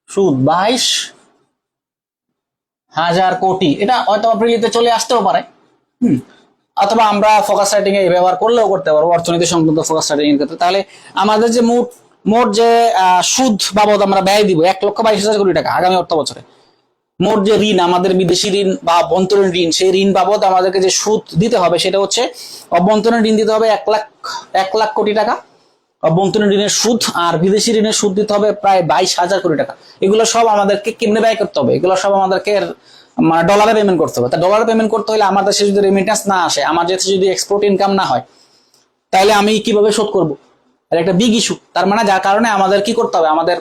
সুদ 22,000 কোটি, এটা হয়তো এপ্রিলিতে চলে আসতেও পারে। অথবা আমরা ফোকাস রাইটিং এ ব্যবহার করলেও করতে পারবো অর্থনীতি সংক্রান্ত ফোকাস রাইটিং এর ক্ষেত্রে। তাহলে আমাদের যে মোট যে সুদ বাবদ আমরা ব্যয় দিব 1,22,000 কোটি টাকা আগামী অর্থ বছরে। মোট যে ঋণ, আমাদের বিদেশি ঋণ বা অভ্যন্তরীণ ঋণ, সেই ঋণ বাবদ আমাদেরকে যে সুদ দিতে হবে সেটা হচ্ছে অভ্যন্তরীণ ঋণ দিতে হবে 1 লাখ কোটি টাকা অভ্যন্তরীণ ঋণের সুদ, আর বিদেশি ঋণের সুদ দিতে হবে প্রায় 22,000 কোটি টাকা। এগুলো সব আমাদেরকে কেমনে ব্যয় করতে হবে? এগুলো সব আমাদেরকে মানে ডলারে পেমেন্ট করতে হবে। তা ডলারে পেমেন্ট করতে হলে আমার দেশে যদি রেমিটেন্স না আসে, আমার দেশে যদি এক্সপোর্ট ইনকাম না হয়, তাহলে আমি কিভাবে শোধ করব? এটা একটা বিগ ইস্যু। তার মানে যার কারণে আমাদের কি করতে হবে, আমাদের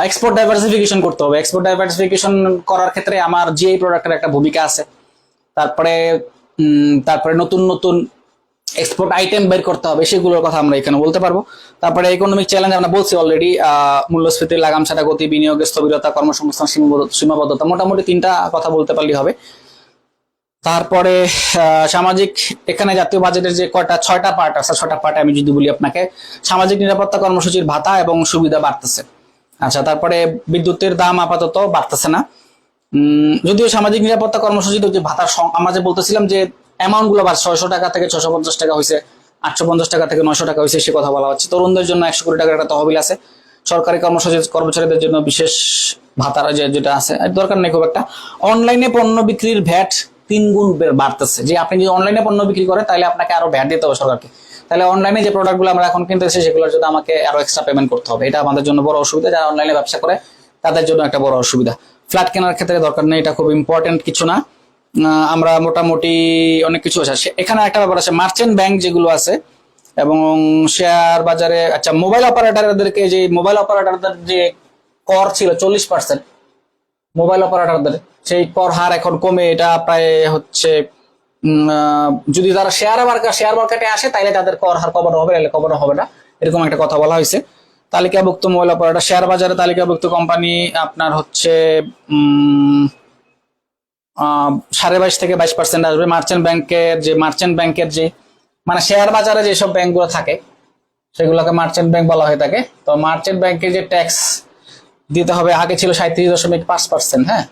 এক্সপোর্ট ডাইভার্সিফিকেশন করতে হবে। এক্সপোর্ট ডাইভার্সিফিকেশন করার ক্ষেত্রে আমার জিআই প্রোডাক্টের একটা ভূমিকা আছে। তারপরে নতুন নতুন এক্সপোর্ট আইটেম বের করতে হবে, সেগুলোর কথা আমরা এখানে বলতে পারবো। তারপরে ইকোনমিক চ্যালেঞ্জ আমরা বলছি অলরেডি, মূল্যস্ফীতির লাগাম ছাড়া গতি, বিনিয়োগের স্থবিরতা, কর্মসংস্থান সীমাবদ্ধতা, মোটামুটি 3টা কথা বলতে পারলেই হবে। তারপরে সামাজিক, এখানে জাতীয় বাজেটের যে 6টা পার্ট আছে, 6টা পার্ট আমি যদি বলি আপনাকে, সামাজিক নিরাপত্তা কর্মসূচির ভাতা এবং সুবিধা বাড়তেছে। আচ্ছা, তারপরে বিদ্যুতের দাম আপাতত বাড়তেছে না, যদিও সামাজিক নিরাপত্তা কর্মসূচিতে যে ভাতার আমরা যে বলতেছিলাম যে অ্যামাউন্ট গুলো 600 টাকা থেকে 650 টাকা হয়েছে, 850 টাকা থেকে 900 টাকা হয়েছে, সে কথা বলা হচ্ছে। তরুণদের জন্য 100 কোটি টাকার একটা তহবিল আছে। সরকারি কর্মচারীদের জন্য বিশেষ ভাতার যেটা আছে, দরকার নেই খুব একটা। অনলাইনে পণ্য বিক্রির ভ্যাট 3 গুণ বাড়তেছে। যে আপনি যদি অনলাইনে পণ্য বিক্রি করেন তাহলে আপনাকে আরো ভ্যাট দিতে হবে সরকারকে। তাহলে অনলাইনে যে প্রোডাক্টগুলো আমরা এখন কিনতেছি সেগুলোর জন্য আমাকে আরো এক্সট্রা পেমেন্ট করতে হবে। এটা আমাদের জন্য বড় অসুবিধা। যারা অনলাইনে ব্যবসা করে তাদের জন্য একটা বড় অসুবিধা। ফ্ল্যাট কেনার ক্ষেত্রে দরকার নেই, এটা খুব ইম্পর্টেন্ট কিছু না। আমরা মোটামুটি অনেক কিছু আছে। এখানে একটা ব্যাপার আছে, মার্চেন্ট ব্যাংক যেগুলো আছে এবং শেয়ার বাজারে, আচ্ছা মোবাইল অপারেটরদেরকে, যে মোবাইল অপারেটরদের যে কর ছিল 40%, মোবাইল অপারেটরদের সেই কর হার এখন কমে এটা প্রায় হচ্ছে, যদি তারা শেয়ার মার্কেটে আসে তাহলে তাদের কর হার কমানো হবে, নাহলে কমানো হবে না, এরকম একটা কথা বলা হয়েছে। তালিকাভুক্ত মোবাইল অপারেটর, শেয়ার বাজারে তালিকাভুক্ত কোম্পানি আপনার হচ্ছে 22.5 থেকে 22% আসবে। মার্চেন্ট ব্যাংকের যে মানে শেয়ার বাজারে যেসব ব্যাংকগুলো থাকে সেগুলোকে মার্চেন্ট ব্যাংক বলা হয়ে থাকে। তো মার্চেন্ট ব্যাংকে যে ট্যাক্স দিতে হবে, আগে ছিল 37.5%, হ্যাঁ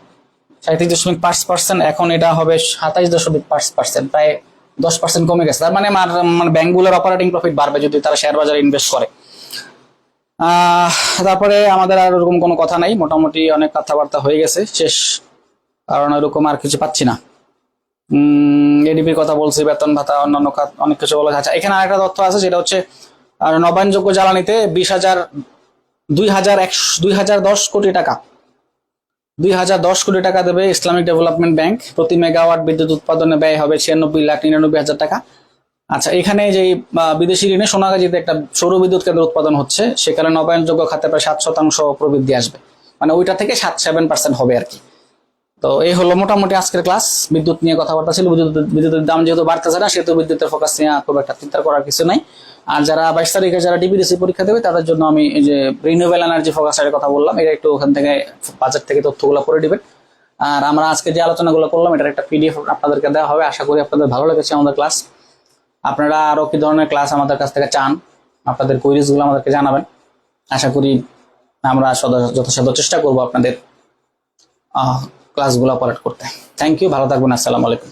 37.5%, এখন এটা হবে 27.5%, প্রায় 10% কমে গেছে। তার মানে ব্যাংকগুলোর অপারেটিং প্রফিট বাড়বে যদি তারা শেয়ার বাজারে ইনভেস্ট করে। তারপরে আমাদের আর এরকম কোনো কথা নাই, মোটামুটি অনেক কথাবার্তা হয়ে গেছে, শেষ, কারণ এরকম আর কিছু পাচ্ছি না। এডিপির কথা বলছি, বেতন ভাতা, অন্যান্য অনেক কিছু বলা যাচ্ছে। এখানে আরেকটা তথ্য আছে, সেটা হচ্ছে নবায়নযোগ্য জ্বালানিতে 2010 কোটি টাকা 2010 কোটি টাকা দেবে ইসলামিক ডেভেলপমেন্ট ব্যাংক। প্রতি মেগাওয়াট বিদ্যুৎ উৎপাদনে ব্যয় হবে 96,99,000 টাকা। আচ্ছা, এখানে যে বিদেশি ঋণে সোনাগাজীতে একটা সৌর বিদ্যুৎ কেন্দ্র উৎপাদন হচ্ছে, সেখানে নবায়নযোগ্য খাতে প্রায় 7% প্রবৃদ্ধি আসবে, মানে ওইটা থেকে 7% হবে আর কি। তো এই হলো মোটামুটি আজকের ক্লাস। বিদ্যুৎ নিয়ে কথাবার্তা ছিল। বিদ্যুতের দাম যেহেতু বাড়তেছে না, সেহেতু বিদ্যুতের ফোকাস নিয়ে খুব একটা চিন্তা করার কিছু নাই। আর যারা 22 তারিখে যারা ডিপিডিসি পরীক্ষা দেবে তাদের জন্য আমি এই যে রিনিউয়েবল এনার্জি ফোকাস এর কথা বললাম, এটা একটু ওখান থেকে বাজেট থেকে তথ্যগুলো পড়ে দিবেন। আর আমরা আজকে যে আলোচনাগুলো করলাম এটার একটা পিডিএফ আপনাদেরকে দেওয়া হবে। আশা করি আপনাদের ভালো লেগেছে আমাদের ক্লাস। আপনারা আরো কি ধরনের ক্লাস আমাদের কাছ থেকে চান, আপনাদের কোয়েরিজ গুলো আমাদেরকে জানাবেন। আশা করি আমরা যথাসাধ্য চেষ্টা করবো আপনাদের ক্লাসগুলো অপারেট করতে। থ্যাংক ইউ, ভালো থাকবেন, আসসালামু আলাইকুম।